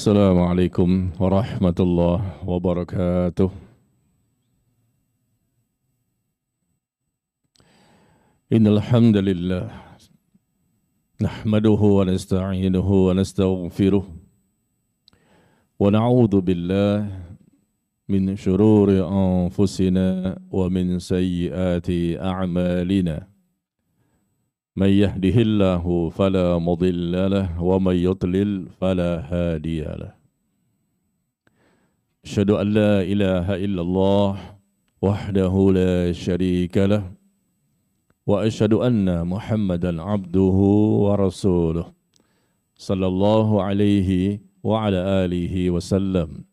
Assalamualaikum warahmatullahi wabarakatuh. Innal hamdalillah nahmaduhu wa nasta'inuhu wa nastaghfiruh wa na'udzu billahi min shururi anfusina wa min sayyiati a'malina. Man yahdihillahu fala mudilla lahu wa man yudlil fala hadiya lahu. Asyhadu an la ilaha illallah wahdahu la syarika lahu wa asyhadu anna Muhammadan abduhu wa rasuluh sallallahu alaihi wa ala alihi wasallam.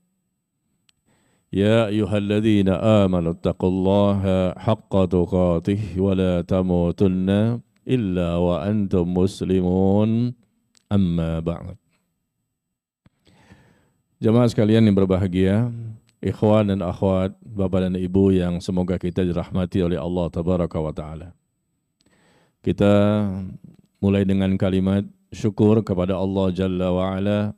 Ya ayyuhalladzina amanu taqullaha haqqa tuqatih wa la tamutunna illa wa antum muslimun, amma ba'd. Jemaah sekalian yang berbahagia, ikhwan dan akhwat, bapak dan ibu yang semoga kita dirahmati oleh Allah tabaraka wa ta'ala. Kita mulai dengan kalimat syukur kepada Allah Jalla wa Ala.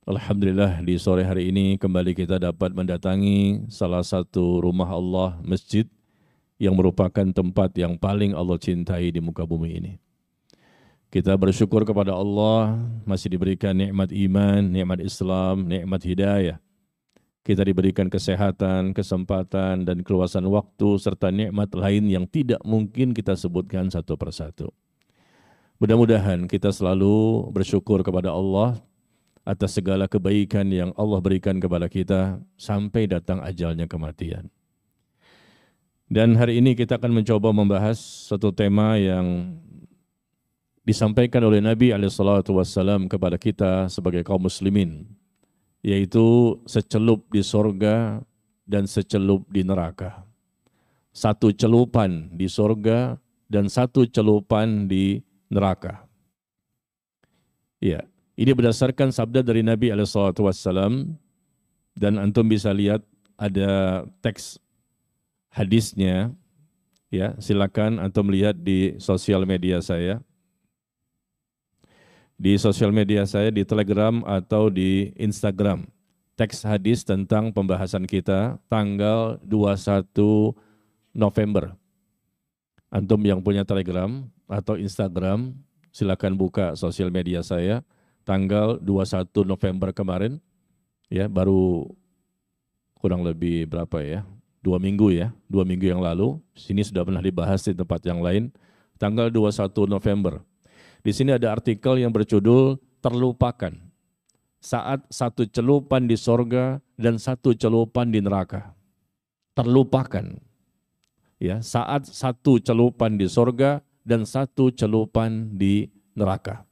Alhamdulillah di sore hari ini kembali kita dapat mendatangi salah satu rumah Allah, masjid, yang merupakan tempat yang paling Allah cintai di muka bumi ini. Kita bersyukur kepada Allah masih diberikan nikmat iman, nikmat Islam, nikmat hidayah. Kita diberikan kesehatan, kesempatan, dan keluasan waktu, serta nikmat lain yang tidak mungkin kita sebutkan satu persatu. Mudah-mudahan kita selalu bersyukur kepada Allah atas segala kebaikan yang Allah berikan kepada kita sampai datang ajalnya kematian. Dan hari ini kita akan mencoba membahas satu tema yang disampaikan oleh Nabi SAW kepada kita sebagai kaum muslimin, yaitu secelup di sorga dan secelup di neraka. Satu celupan di sorga dan satu celupan di neraka. Ya, ini berdasarkan sabda dari Nabi SAW, dan antum bisa lihat ada teks hadisnya, ya, silakan antum lihat di sosial media saya. Di sosial media saya, di Telegram atau di Instagram. Teks hadis tentang pembahasan kita tanggal 21 November. Antum yang punya Telegram atau Instagram, silakan buka sosial media saya tanggal 21 November kemarin. Ya, baru kurang lebih berapa ya? 2 minggu ya, 2 minggu yang lalu. Sini sudah pernah dibahas di tempat yang lain. Tanggal 21 November. Di sini ada artikel yang berjudul Terlupakan saat satu celupan di sorga dan satu celupan di neraka. Terlupakan. Ya, saat satu celupan di sorga dan satu celupan di neraka.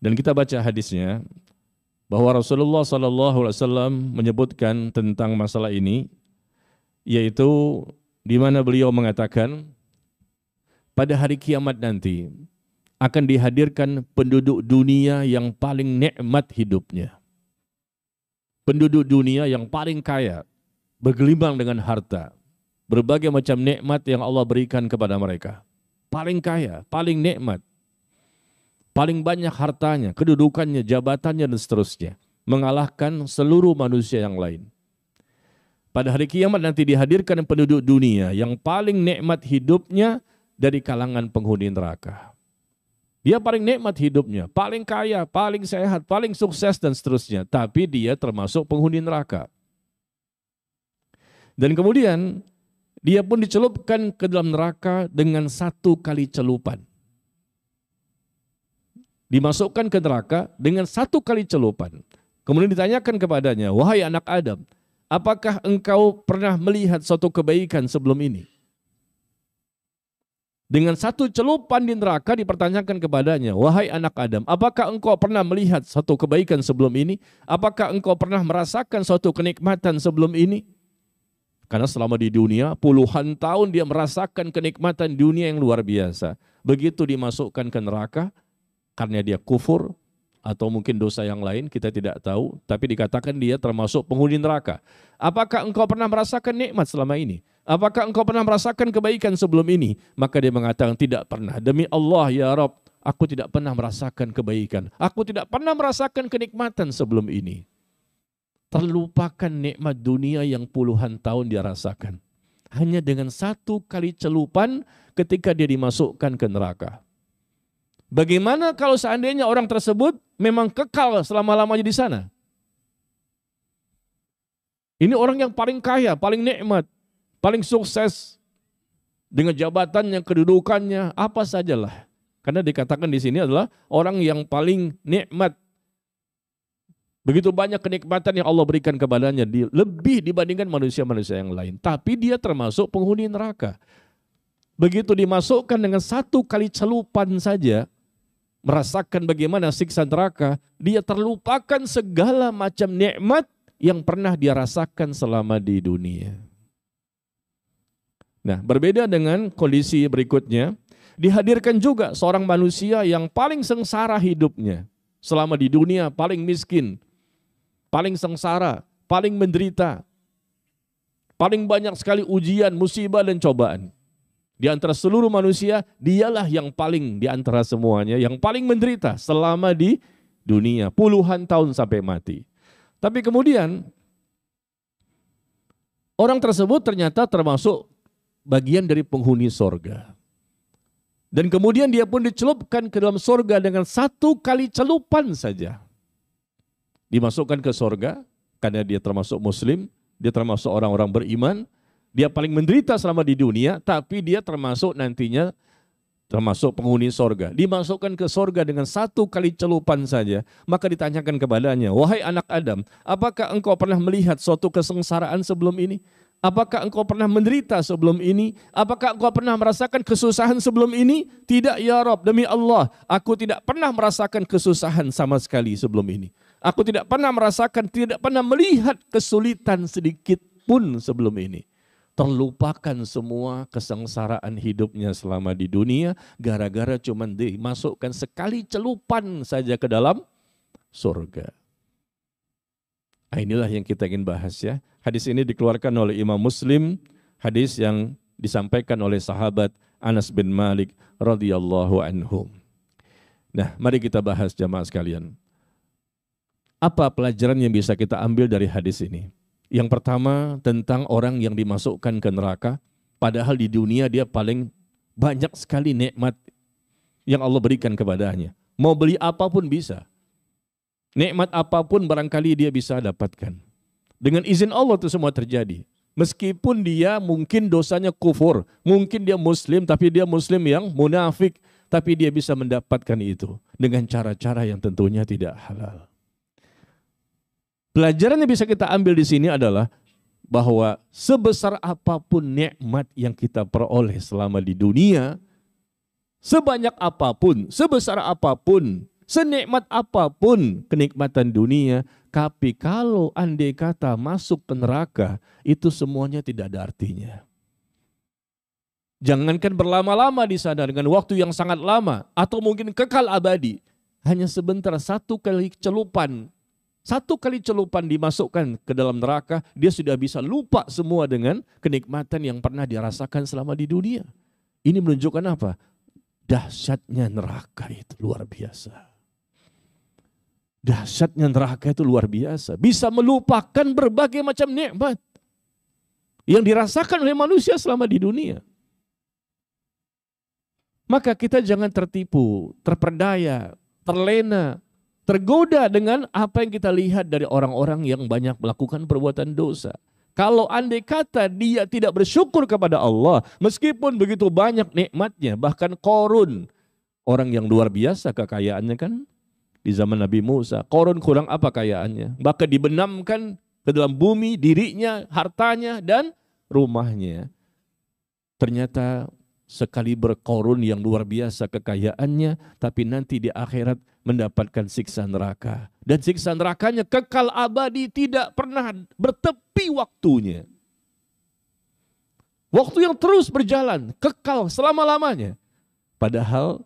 Dan kita baca hadisnya bahwa Rasulullah SAW menyebutkan tentang masalah ini, yaitu di mana beliau mengatakan pada hari kiamat nanti akan dihadirkan penduduk dunia yang paling nikmat hidupnya. Penduduk dunia yang paling kaya, bergelimang dengan harta, berbagai macam nikmat yang Allah berikan kepada mereka. Paling kaya, paling nikmat, paling banyak hartanya, kedudukannya, jabatannya, dan seterusnya. Mengalahkan seluruh manusia yang lain. Pada hari kiamat nanti dihadirkan penduduk dunia yang paling nikmat hidupnya dari kalangan penghuni neraka. Dia paling nikmat hidupnya, paling kaya, paling sehat, paling sukses, dan seterusnya. Tapi dia termasuk penghuni neraka. Dan kemudian dia pun dicelupkan ke dalam neraka dengan satu kali celupan. Dimasukkan ke neraka dengan satu kali celupan. Kemudian ditanyakan kepadanya, wahai anak Adam, apakah engkau pernah melihat suatu kebaikan sebelum ini? Dengan satu celupan di neraka dipertanyakan kepadanya, wahai anak Adam, apakah engkau pernah melihat suatu kebaikan sebelum ini? Apakah engkau pernah merasakan suatu kenikmatan sebelum ini? Karena selama di dunia, puluhan tahun dia merasakan kenikmatan dunia yang luar biasa. Begitu dimasukkan ke neraka, karena dia kufur, atau mungkin dosa yang lain, kita tidak tahu, tapi dikatakan dia termasuk penghuni neraka. Apakah engkau pernah merasakan nikmat selama ini? Apakah engkau pernah merasakan kebaikan sebelum ini? Maka dia mengatakan tidak pernah. Demi Allah ya Rabb, aku tidak pernah merasakan kebaikan. Aku tidak pernah merasakan kenikmatan sebelum ini. Terlupakan nikmat dunia yang puluhan tahun dia rasakan. Hanya dengan satu kali celupan ketika dia dimasukkan ke neraka. Bagaimana kalau seandainya orang tersebut memang kekal selama-lamanya di sana? Ini orang yang paling kaya, paling nikmat, paling sukses. Dengan jabatannya, kedudukannya, apa sajalah. Karena dikatakan di sini adalah orang yang paling nikmat. Begitu banyak kenikmatan yang Allah berikan kepadanya, lebih dibandingkan manusia-manusia yang lain. Tapi dia termasuk penghuni neraka. Begitu dimasukkan dengan satu kali celupan saja, merasakan bagaimana siksa neraka, dia terlupakan segala macam nikmat yang pernah dia rasakan selama di dunia. Nah, berbeda dengan kondisi berikutnya, dihadirkan juga seorang manusia yang paling sengsara hidupnya. Selama di dunia paling miskin, paling sengsara, paling menderita, paling banyak sekali ujian, musibah dan cobaan. Di antara seluruh manusia, dialah yang paling di antara semuanya, yang paling menderita selama di dunia, puluhan tahun sampai mati. Tapi kemudian, orang tersebut ternyata termasuk bagian dari penghuni sorga. Dan kemudian dia pun dicelupkan ke dalam sorga dengan satu kali celupan saja. Dimasukkan ke sorga karena dia termasuk muslim, dia termasuk orang-orang beriman, dia paling menderita selama di dunia, tapi dia termasuk nantinya termasuk penghuni sorga. Dimasukkan ke sorga dengan satu kali celupan saja, maka ditanyakan kepadanya, wahai anak Adam, apakah engkau pernah melihat suatu kesengsaraan sebelum ini? Apakah engkau pernah menderita sebelum ini? Apakah engkau pernah merasakan kesusahan sebelum ini? Tidak ya Rabb, demi Allah, aku tidak pernah merasakan kesusahan sama sekali sebelum ini. Aku tidak pernah merasakan, tidak pernah melihat kesulitan sedikit pun sebelum ini. Terlupakan semua kesengsaraan hidupnya selama di dunia, gara-gara cuma dimasukkan sekali celupan saja ke dalam surga. Nah, inilah yang kita ingin bahas ya. Hadis ini dikeluarkan oleh Imam Muslim, hadis yang disampaikan oleh sahabat Anas bin Malik radhiyallahu anhu. Nah, mari kita bahas jamaah sekalian. Apa pelajaran yang bisa kita ambil dari hadis ini? Yang pertama tentang orang yang dimasukkan ke neraka, padahal di dunia dia paling banyak sekali nikmat yang Allah berikan kepadanya. Mau beli apapun bisa. Nikmat apapun barangkali dia bisa dapatkan. Dengan izin Allah itu semua terjadi. Meskipun dia mungkin dosanya kufur, mungkin dia muslim tapi dia muslim yang munafik, tapi dia bisa mendapatkan itu dengan cara-cara yang tentunya tidak halal. Pelajaran yang bisa kita ambil di sini adalah bahwa sebesar apapun nikmat yang kita peroleh selama di dunia, sebanyak apapun, sebesar apapun, senikmat apapun kenikmatan dunia, tapi kalau andai kata masuk ke neraka, itu semuanya tidak ada artinya. Jangankan berlama-lama di sana dengan waktu yang sangat lama, atau mungkin kekal abadi, hanya sebentar satu kali celupan dimasukkan ke dalam neraka, dia sudah bisa lupa semua dengan kenikmatan yang pernah dia rasakan selama di dunia. Ini menunjukkan apa? Dahsyatnya neraka itu luar biasa. Dahsyatnya neraka itu luar biasa. Bisa melupakan berbagai macam nikmat yang dirasakan oleh manusia selama di dunia. Maka kita jangan tertipu, terperdaya, terlena, tergoda dengan apa yang kita lihat dari orang-orang yang banyak melakukan perbuatan dosa. Kalau andai kata dia tidak bersyukur kepada Allah, meskipun begitu banyak nikmatnya, bahkan Qarun, orang yang luar biasa kekayaannya kan, di zaman Nabi Musa, Qarun kurang apa kekayaannya? Bahkan dibenamkan ke dalam bumi, dirinya, hartanya, dan rumahnya. Ternyata sekaliber Qarun yang luar biasa kekayaannya, tapi nanti di akhirat mendapatkan siksa neraka. Dan siksa nerakanya kekal abadi, tidak pernah bertepi waktunya. Waktu yang terus berjalan, kekal selama-lamanya. Padahal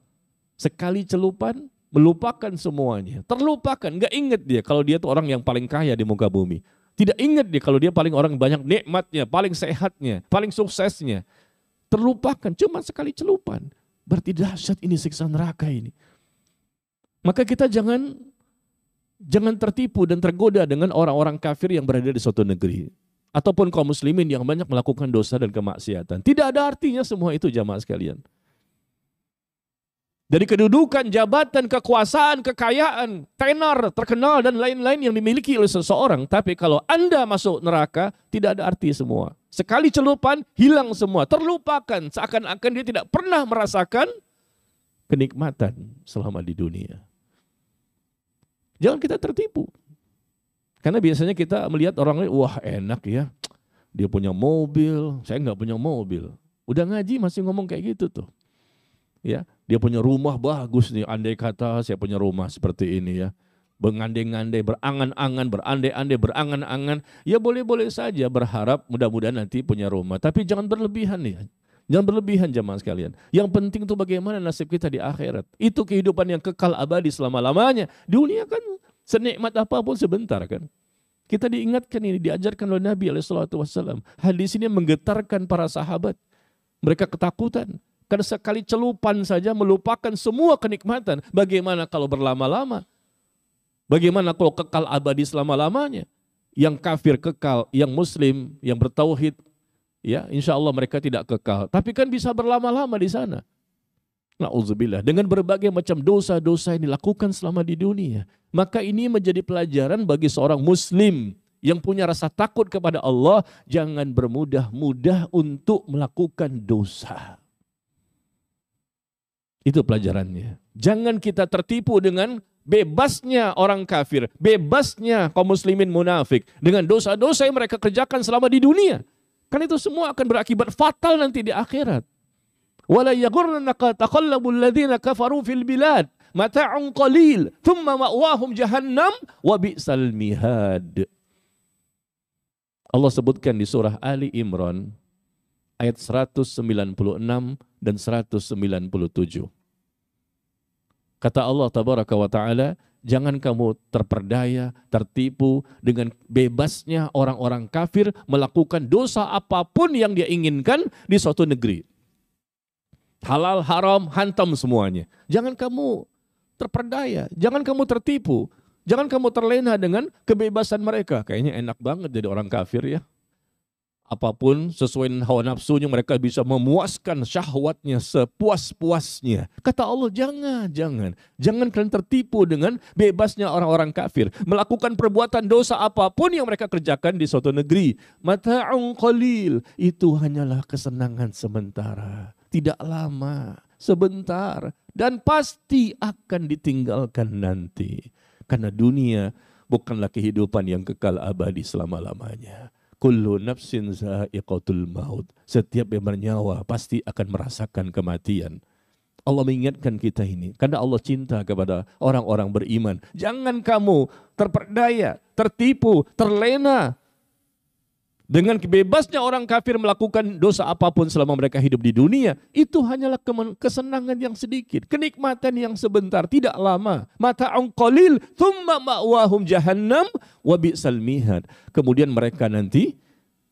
sekali celupan melupakan semuanya. Terlupakan, gak ingat dia kalau dia itu orang yang paling kaya di muka bumi. Tidak ingat dia kalau dia paling orang banyak nikmatnya, paling sehatnya, paling suksesnya. Terlupakan cuma sekali celupan. Berarti dahsyat ini siksa neraka ini. Maka kita jangan tertipu dan tergoda dengan orang-orang kafir yang berada di suatu negeri. Ataupun kaum muslimin yang banyak melakukan dosa dan kemaksiatan. Tidak ada artinya semua itu jamaah sekalian. Dari kedudukan, jabatan, kekuasaan, kekayaan, tenar, terkenal dan lain-lain yang dimiliki oleh seseorang. Tapi kalau Anda masuk neraka, tidak ada arti semua. Sekali celupan, hilang semua. Terlupakan, seakan-akan dia tidak pernah merasakan kenikmatan selama di dunia. Jangan kita tertipu. Karena biasanya kita melihat orang lain, wah enak ya, dia punya mobil, saya nggak punya mobil. Udah ngaji masih ngomong kayak gitu tuh. Ya, dia punya rumah bagus nih, andai kata saya punya rumah seperti ini ya. Mengandai-ngandai, berangan-angan, berandai-andai, berangan-angan. Ya boleh-boleh saja berharap mudah-mudahan nanti punya rumah. Tapi jangan berlebihan ya. Jangan berlebihan jamaah sekalian. Yang penting itu bagaimana nasib kita di akhirat. Itu kehidupan yang kekal abadi selama-lamanya. Dunia kan senikmat apapun sebentar kan. Kita diingatkan ini, diajarkan oleh Nabi SAW. Hadis ini menggetarkan para sahabat. Mereka ketakutan. Karena sekali celupan saja melupakan semua kenikmatan. Bagaimana kalau berlama-lama? Bagaimana kalau kekal abadi selama-lamanya? Yang kafir kekal, yang muslim, yang bertauhid, ya, insya Allah mereka tidak kekal. Tapi kan bisa berlama-lama di sana. Na'udzubillah. Dengan berbagai macam dosa-dosa yang dilakukan selama di dunia. Maka ini menjadi pelajaran bagi seorang muslim yang punya rasa takut kepada Allah. Jangan bermudah-mudah untuk melakukan dosa. Itu pelajarannya. Jangan kita tertipu dengan bebasnya orang kafir. Bebasnya kaum muslimin munafik. Dengan dosa-dosa yang mereka kerjakan selama di dunia. Kan itu semua akan berakibat fatal nanti di akhirat. Wala yaghurrannaka taqallabul ladzina kafaru fil bilad mata'un qalil thumma ma'wahum jahannam wa bi'sal mihad. Allah sebutkan di surah Ali Imran ayat 196 dan 197. Kata Allah tabaraka wa taala, jangan kamu terperdaya, tertipu dengan bebasnya orang-orang kafir melakukan dosa apapun yang dia inginkan di suatu negeri. Halal, haram, hantam semuanya. Jangan kamu terperdaya, jangan kamu tertipu, jangan kamu terlena dengan kebebasan mereka. Kayaknya enak banget jadi orang kafir ya. Apapun sesuai dengan hawa nafsunya mereka bisa memuaskan syahwatnya sepuas-puasnya. Kata Allah jangan kalian tertipu dengan bebasnya orang-orang kafir. Melakukan perbuatan dosa apapun yang mereka kerjakan di suatu negeri. Mata'un qalil, itu hanyalah kesenangan sementara. Tidak lama, sebentar. Dan pasti akan ditinggalkan nanti. Karena dunia bukanlah kehidupan yang kekal abadi selama-lamanya. Kullu nafsin za'iqatul maut. Setiap yang bernyawa pasti akan merasakan kematian. Allah mengingatkan kita ini. Karena Allah cinta kepada orang-orang beriman. Jangan kamu terperdaya, tertipu, terlena. Dengan bebasnya orang kafir melakukan dosa apapun selama mereka hidup di dunia. Itu hanyalah kesenangan yang sedikit. Kenikmatan yang sebentar, tidak lama. Mata'un qalil, thumma ma'wahum jahannam, wa bi'sal mihad. Kemudian mereka nanti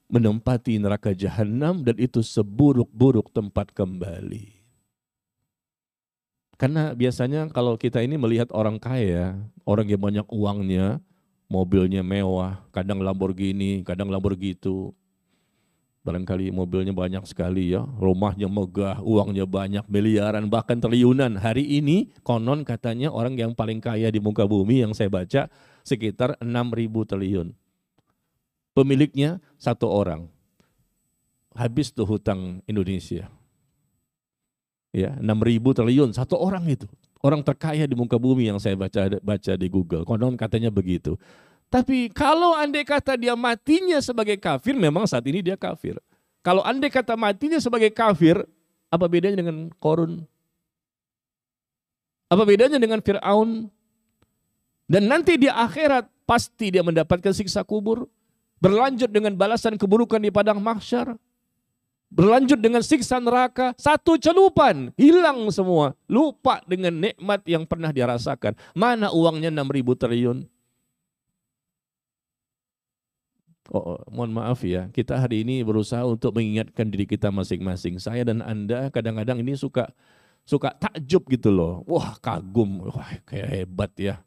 menempati neraka jahannam dan itu seburuk-buruk tempat kembali. Karena biasanya kalau kita ini melihat orang kaya, orang yang banyak uangnya, mobilnya mewah, kadang Lamborghini, kadang Lamborghini. Barangkali mobilnya banyak sekali ya, rumahnya megah, uangnya banyak, miliaran, bahkan triliunan. Hari ini konon katanya orang yang paling kaya di muka bumi yang saya baca sekitar 6.000 triliun. Pemiliknya satu orang. Habis tuh hutang Indonesia. Ya, 6.000 triliun, satu orang itu. Orang terkaya di muka bumi yang saya baca di Google. Konon katanya begitu. Tapi kalau andai kata dia matinya sebagai kafir, memang saat ini dia kafir. Kalau andai kata matinya sebagai kafir, apa bedanya dengan Qarun? Apa bedanya dengan Fir'aun? Dan nanti di akhirat pasti dia mendapatkan siksa kubur. Berlanjut dengan balasan keburukan di padang mahsyar. Berlanjut dengan siksa neraka, satu celupan, hilang semua. Lupa dengan nikmat yang pernah dia rasakan. Mana uangnya 6.000 triliun? Mohon maaf ya, kita hari ini berusaha untuk mengingatkan diri kita masing-masing. Saya dan Anda kadang-kadang ini suka suka takjub gitu loh. Wah kagum, wah kayak hebat ya.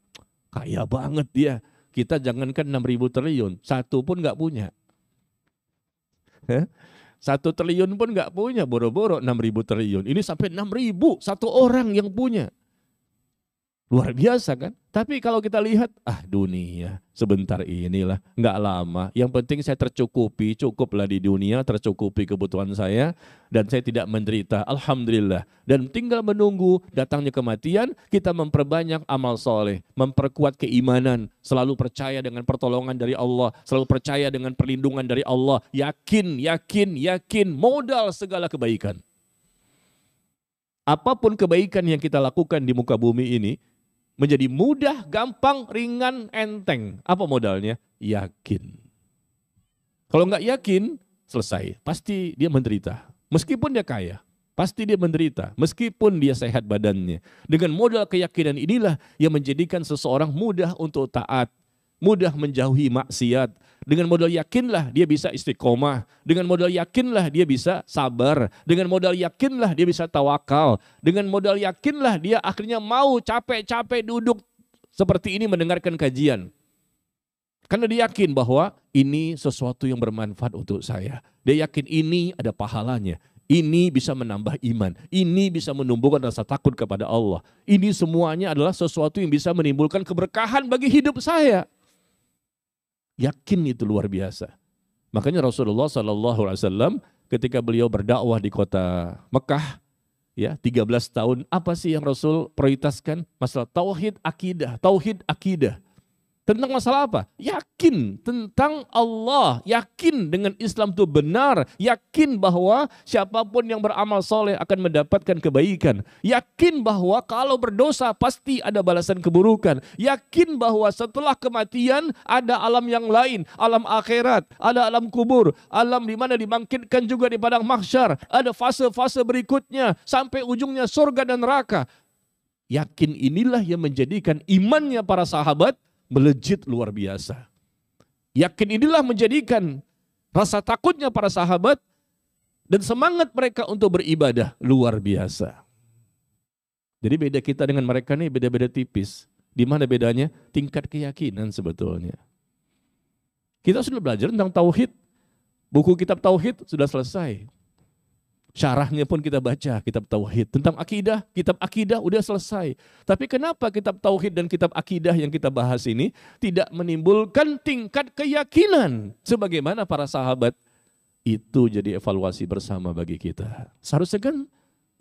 Kaya banget dia. Kita jangankan 6.000 triliun, satu pun nggak punya. 1 triliun pun nggak punya, boro-boro 6.000 triliun. Ini sampai 6.000, satu orang yang punya. Luar biasa kan? Tapi kalau kita lihat, dunia sebentar inilah, nggak lama. Yang penting saya tercukupi, cukuplah di dunia, tercukupi kebutuhan saya, dan saya tidak menderita, alhamdulillah. Dan tinggal menunggu datangnya kematian, kita memperbanyak amal soleh, memperkuat keimanan, selalu percaya dengan pertolongan dari Allah, selalu percaya dengan perlindungan dari Allah, yakin, modal segala kebaikan. Apapun kebaikan yang kita lakukan di muka bumi ini, menjadi mudah, gampang, ringan, enteng. Apa modalnya? Yakin. Kalau nggak yakin, selesai. Pasti dia menderita. Meskipun dia kaya, pasti dia menderita. Meskipun dia sehat badannya. Dengan modal keyakinan inilah yang menjadikan seseorang mudah untuk taat, mudah menjauhi maksiat. Dengan modal yakinlah dia bisa istiqomah. Dengan modal yakinlah dia bisa sabar. Dengan modal yakinlah dia bisa tawakal. Dengan modal yakinlah dia akhirnya mau capek-capek duduk seperti ini mendengarkan kajian. Karena dia yakin bahwa ini sesuatu yang bermanfaat untuk saya. Dia yakin ini ada pahalanya. Ini bisa menambah iman. Ini bisa menumbuhkan rasa takut kepada Allah. Ini semuanya adalah sesuatu yang bisa menimbulkan keberkahan bagi hidup saya. Yakin itu luar biasa. Makanya Rasulullah SAW ketika beliau berdakwah di kota Mekah, ya 13 tahun, apa sih yang Rasul prioritaskan? Masalah tauhid akidah. Tentang masalah apa? Yakin tentang Allah, yakin dengan Islam itu benar, yakin bahwa siapapun yang beramal soleh akan mendapatkan kebaikan, yakin bahwa kalau berdosa pasti ada balasan keburukan, yakin bahwa setelah kematian ada alam yang lain, alam akhirat, ada alam kubur, alam di mana dibangkitkan juga di padang mahsyar, ada fase-fase berikutnya sampai ujungnya surga dan neraka. Yakin inilah yang menjadikan imannya para sahabat melejit luar biasa. Yakin inilah menjadikan rasa takutnya para sahabat dan semangat mereka untuk beribadah luar biasa. Jadi beda kita dengan mereka nih beda-beda tipis. Di mana bedanya? Tingkat keyakinan sebetulnya. Kita sudah belajar tentang tauhid. Buku kitab tauhid sudah selesai. Syarahnya pun kita baca, kitab tauhid. Tentang akidah, kitab akidah udah selesai. Tapi kenapa kitab tauhid dan kitab akidah yang kita bahas ini tidak menimbulkan tingkat keyakinan sebagaimana para sahabat? Itu jadi evaluasi bersama bagi kita. Seharusnya kan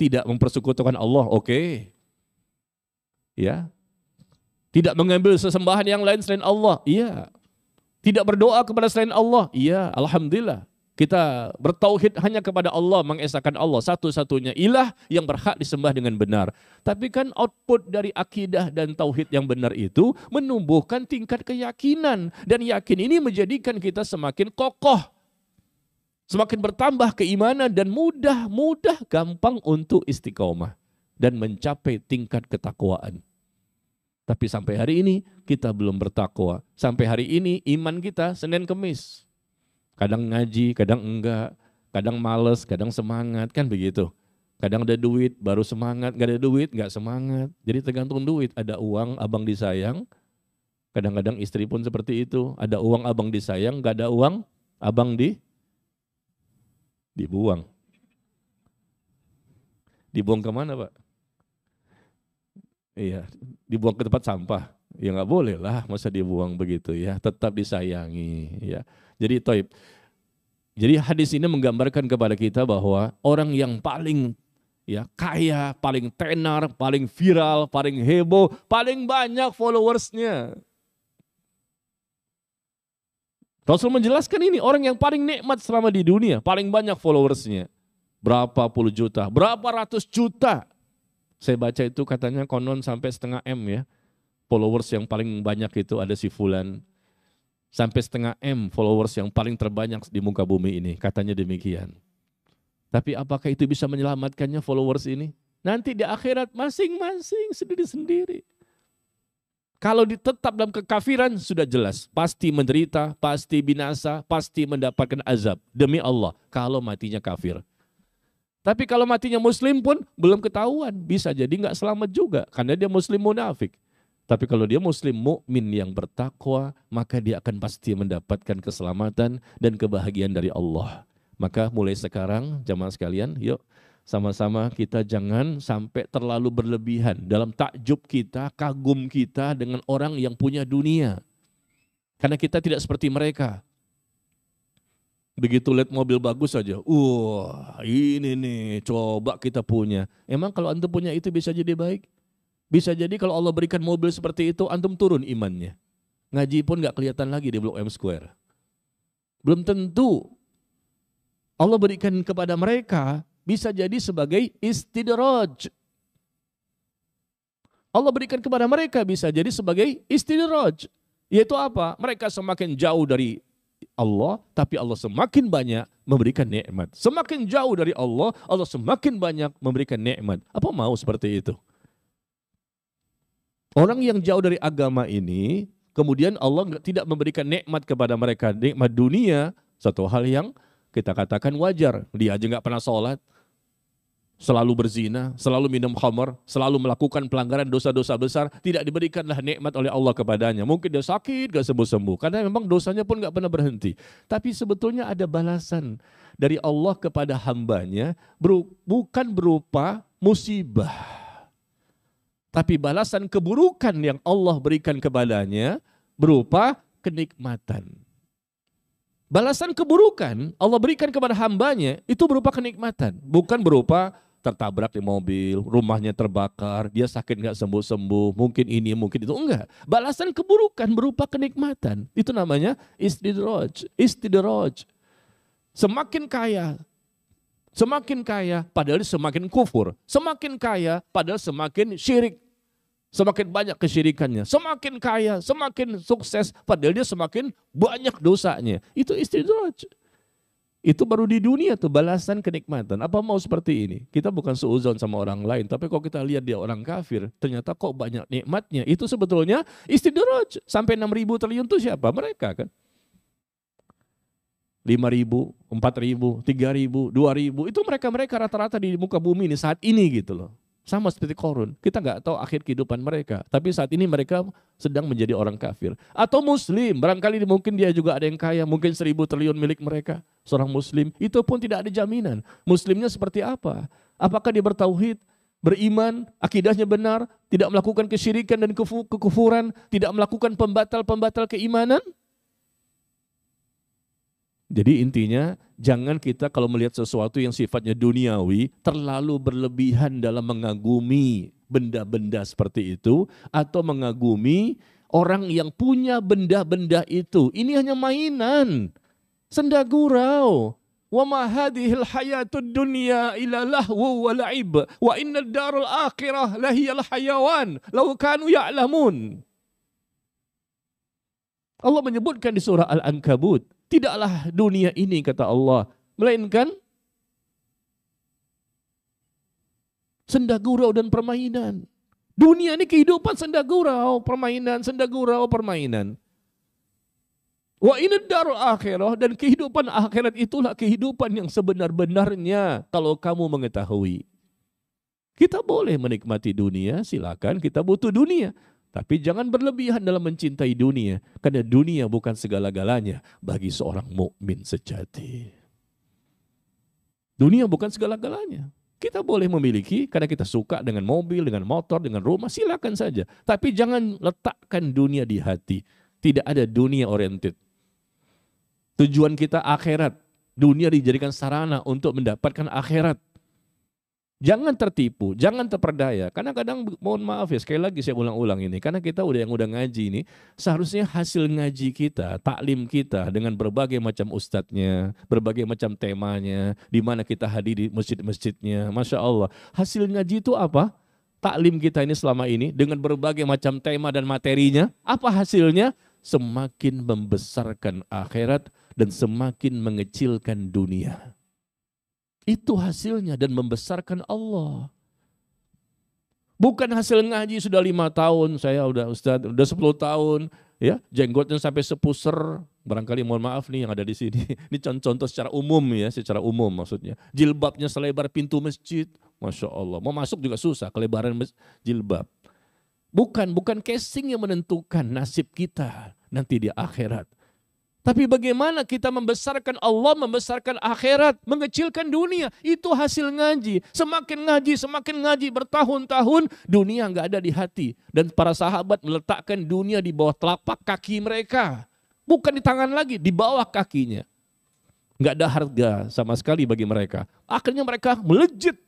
tidak mempersekutukan Allah, oke. Ya. Tidak mengambil sesembahan yang lain selain Allah, iya. Tidak berdoa kepada selain Allah, iya, alhamdulillah. Kita bertauhid hanya kepada Allah, mengesahkan Allah satu-satunya ilah yang berhak disembah dengan benar. Tapi kan output dari akidah dan tauhid yang benar itu menumbuhkan tingkat keyakinan. Dan yakin ini menjadikan kita semakin kokoh. Semakin bertambah keimanan dan mudah gampang untuk istiqomah. Dan mencapai tingkat ketakwaan. Tapi sampai hari ini kita belum bertakwa. Sampai hari ini iman kita Senin Kemis. Kadang ngaji, kadang enggak, kadang males, kadang semangat, kan begitu. Kadang ada duit, baru semangat, gak ada duit, gak semangat. Jadi tergantung duit, ada uang, abang disayang. Kadang-kadang istri pun seperti itu, ada uang, abang disayang, gak ada uang, abang dibuang. Dibuang kemana Pak? Iya, dibuang ke tempat sampah. Ya nggak boleh lah, masa dibuang begitu ya. Tetap disayangi. Ya. Jadi hadis ini menggambarkan kepada kita bahwa orang yang paling kaya, paling tenar, paling viral, paling heboh, paling banyak followersnya. Rasul menjelaskan ini, orang yang paling nikmat selama di dunia, paling banyak followersnya. Berapa puluh juta, berapa ratus juta. Saya baca itu katanya konon sampai 0,5 M ya. Followers yang paling banyak itu ada si Fulan. Sampai 0,5 M followers yang paling terbanyak di muka bumi ini. Katanya demikian. Tapi apakah itu bisa menyelamatkannya followers ini? Nanti di akhirat masing-masing sendiri-sendiri. Kalau ditetap dalam kekafiran sudah jelas. Pasti menderita, pasti binasa, pasti mendapatkan azab. Demi Allah kalau matinya kafir. Tapi kalau matinya muslim pun belum ketahuan. Bisa jadi nggak selamat juga karena dia muslim munafik. Tapi kalau dia muslim mukmin yang bertakwa, maka dia akan pasti mendapatkan keselamatan dan kebahagiaan dari Allah. Maka mulai sekarang jamaah sekalian, yuk sama-sama kita jangan sampai terlalu berlebihan dalam takjub kita, kagum kita dengan orang yang punya dunia. Karena kita tidak seperti mereka. Begitu lihat mobil bagus saja, wah ini nih coba kita punya. Emang kalau antum punya itu bisa jadi baik? Bisa jadi kalau Allah berikan mobil seperti itu, antum turun imannya. Ngaji pun gak kelihatan lagi di Blok M Square. Belum tentu. Allah berikan kepada mereka bisa jadi sebagai istidraj. Allah berikan kepada mereka bisa jadi sebagai istidraj. Yaitu apa? Mereka semakin jauh dari Allah, tapi Allah semakin banyak memberikan nikmat. Semakin jauh dari Allah, Allah semakin banyak memberikan nikmat. Apa mau seperti itu? Orang yang jauh dari agama ini, kemudian Allah tidak memberikan nikmat kepada mereka, nikmat dunia, satu hal yang kita katakan wajar. Dia aja nggak pernah sholat, selalu berzina, selalu minum khamar, selalu melakukan pelanggaran dosa-dosa besar, tidak diberikanlah nikmat oleh Allah kepadanya. Mungkin dia sakit, gak sembuh-sembuh, karena memang dosanya pun gak pernah berhenti. Tapi sebetulnya ada balasan dari Allah kepada hambanya, bukan berupa musibah. Tapi balasan keburukan yang Allah berikan kepadanya berupa kenikmatan. Balasan keburukan Allah berikan kepada hambanya itu berupa kenikmatan, bukan berupa tertabrak di mobil, rumahnya terbakar, dia sakit nggak sembuh-sembuh, mungkin ini, mungkin itu, enggak. Balasan keburukan berupa kenikmatan, itu namanya istidraj. Istidraj. Semakin kaya, padahal semakin kufur. Semakin kaya, padahal semakin syirik. Semakin banyak kesyirikannya, semakin kaya, semakin sukses, padahal dia semakin banyak dosanya. Itu istidraj. Itu baru di dunia tuh balasan kenikmatan. Apa mau seperti ini? Kita bukan suudzon sama orang lain, tapi kalau kita lihat dia orang kafir, ternyata kok banyak nikmatnya. Itu sebetulnya istidraj. Sampai 6.000 triliun itu siapa? Mereka kan. 5.000, 4.000, 3.000, 2.000. Itu mereka-mereka rata-rata di muka bumi ini saat ini gitu loh. Sama seperti Qarun. Kita nggak tahu akhir kehidupan mereka. Tapi saat ini mereka sedang menjadi orang kafir. Atau muslim. Barangkali mungkin dia juga ada yang kaya. Mungkin 1.000 triliun milik mereka. Seorang muslim. Itu pun tidak ada jaminan. Muslimnya seperti apa? Apakah dia bertauhid? Beriman? Akidahnya benar? Tidak melakukan kesyirikan dan kekufuran? Tidak melakukan pembatal-pembatal keimanan? Jadi intinya jangan kita kalau melihat sesuatu yang sifatnya duniawi terlalu berlebihan dalam mengagumi benda-benda seperti itu atau mengagumi orang yang punya benda-benda itu. Ini hanya mainan, senda gurau. Wa ma hadhil hayatud dunya illa lahu wa la'ib wa innad darul akhirah lahiyal hayawan law kanu ya'lamun. Allah menyebutkan di surah Al-Ankabut, tidaklah dunia ini kata Allah, melainkan senda gurau dan permainan. Dunia ini kehidupan senda gurau, permainan, senda gurau, permainan. Wa inad darul akhirah, dan kehidupan akhirat itulah kehidupan yang sebenar-benarnya kalau kamu mengetahui. Kita boleh menikmati dunia, silakan, kita butuh dunia. Tapi jangan berlebihan dalam mencintai dunia, karena dunia bukan segala-galanya bagi seorang mukmin sejati. Dunia bukan segala-galanya. Kita boleh memiliki karena kita suka dengan mobil, dengan motor, dengan rumah, silakan saja. Tapi jangan letakkan dunia di hati. Tidak ada dunia oriented. Tujuan kita akhirat. Dunia dijadikan sarana untuk mendapatkan akhirat. Jangan tertipu, jangan terperdaya. Karena kadang, mohon maaf ya, sekali lagi saya ulang-ulang ini. Karena kita yang udah ngaji ini, seharusnya hasil ngaji kita, taklim kita dengan berbagai macam ustadznya, berbagai macam temanya, di mana kita hadir di masjid-masjidnya. Masya Allah. Hasil ngaji itu apa? Taklim kita ini selama ini dengan berbagai macam tema dan materinya. Apa hasilnya? Semakin membesarkan akhirat dan semakin mengecilkan dunia. Itu hasilnya dan membesarkan Allah. Bukan hasil ngaji sudah 5 tahun, saya udah Ustaz, udah 10 tahun, ya, jenggotnya sampai sepuser, Barangkali mohon maaf nih yang ada di sini. Ini contoh secara umum ya, secara umum maksudnya. Jilbabnya selebar pintu masjid. Masya Allah. Mau masuk juga susah, kelebaran jilbab. Bukan casing yang menentukan nasib kita nanti di akhirat. Tapi bagaimana kita membesarkan Allah, membesarkan akhirat, mengecilkan dunia. Itu hasil ngaji. Semakin ngaji bertahun-tahun, dunia nggak ada di hati. Dan para sahabat meletakkan dunia di bawah telapak kaki mereka. Bukan di tangan lagi, di bawah kakinya. Nggak ada harga sama sekali bagi mereka. Akhirnya mereka melejit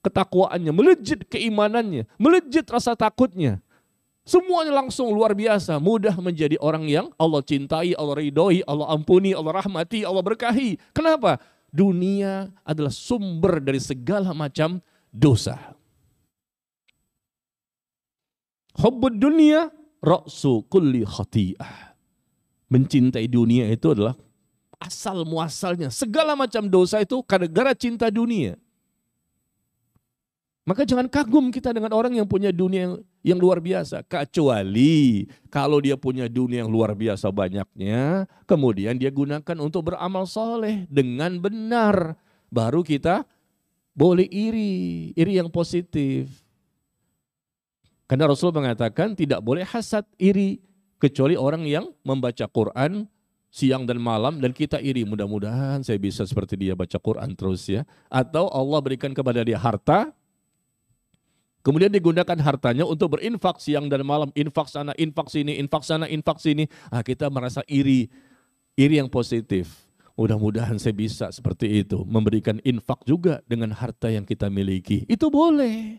ketakwaannya, melejit keimanannya, melejit rasa takutnya. Semuanya langsung luar biasa, mudah menjadi orang yang Allah cintai, Allah ridhoi, Allah ampuni, Allah rahmati, Allah berkahi. Kenapa? Dunia adalah sumber dari segala macam dosa. Hubbud dunia ra'su kulli khati'ah. Mencintai dunia itu adalah asal muasalnya. Segala macam dosa itu gara-gara cinta dunia. Maka jangan kagum kita dengan orang yang punya dunia yang luar biasa. Kecuali kalau dia punya dunia yang luar biasa banyaknya, kemudian dia gunakan untuk beramal soleh dengan benar. Baru kita boleh iri yang positif. Karena Rasul mengatakan tidak boleh hasad, iri. Kecuali orang yang membaca Quran siang dan malam dan kita iri. Mudah-mudahan saya bisa seperti dia baca Quran terus ya. Atau Allah berikan kepada dia harta, kemudian digunakan hartanya untuk berinfak siang dan malam. Infak sana, infak sini, infak sana, infak sini. Kita merasa iri yang positif. Mudah-mudahan saya bisa seperti itu. Memberikan infak juga dengan harta yang kita miliki. Itu boleh.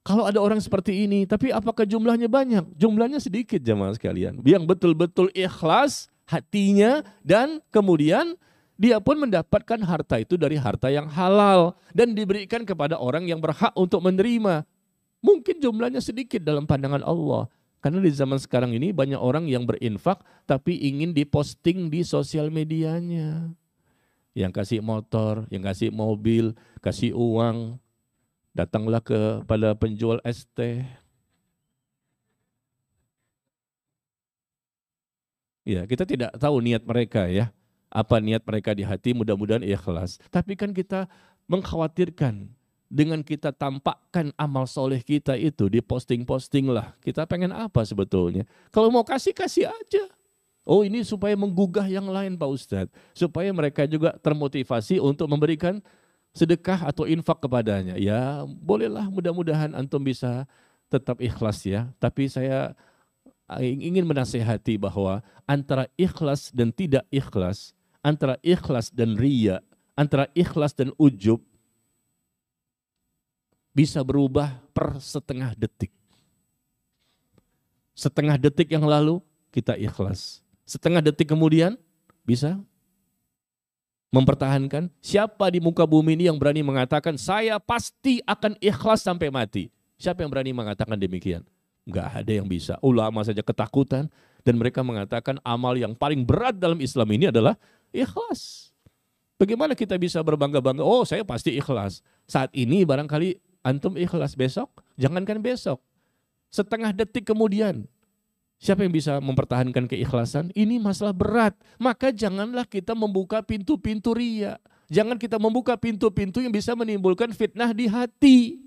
Kalau ada orang seperti ini, tapi apakah jumlahnya banyak? Jumlahnya sedikit jemaah sekalian. Yang betul-betul ikhlas hatinya dan kemudian dia pun mendapatkan harta itu dari harta yang halal dan diberikan kepada orang yang berhak untuk menerima. Mungkin jumlahnya sedikit dalam pandangan Allah. Karena di zaman sekarang ini banyak orang yang berinfak tapi ingin diposting di sosial medianya. Yang kasih motor, yang kasih mobil, kasih uang. Datanglah kepada penjual es teh. Ya, kita tidak tahu niat mereka ya. Apa niat mereka di hati, mudah-mudahan ikhlas. Tapi kan kita mengkhawatirkan dengan kita tampakkan amal soleh kita itu di posting-posting lah. Kita pengen apa sebetulnya? Kalau mau kasih aja. Oh ini supaya menggugah yang lain Pak Ustadz. Supaya mereka juga termotivasi untuk memberikan sedekah atau infak kepadanya. Ya bolehlah, mudah-mudahan antum bisa tetap ikhlas ya. Tapi saya ingin menasehati bahwa antara ikhlas dan tidak ikhlas, antara ikhlas dan riya, antara ikhlas dan ujub bisa berubah per setengah detik. Setengah detik yang lalu kita ikhlas. Setengah detik kemudian bisa mempertahankan. Siapa di muka bumi ini yang berani mengatakan saya pasti akan ikhlas sampai mati? Siapa yang berani mengatakan demikian? Enggak ada yang bisa. Ulama saja ketakutan dan mereka mengatakan amal yang paling berat dalam Islam ini adalah ikhlas. Bagaimana kita bisa berbangga-bangga? Oh, saya pasti ikhlas. Saat ini barangkali antum ikhlas, besok jangankan besok. Setengah detik kemudian siapa yang bisa mempertahankan keikhlasan? Ini masalah berat. Maka janganlah kita membuka pintu-pintu riya. Jangan kita membuka pintu-pintu yang bisa menimbulkan fitnah di hati.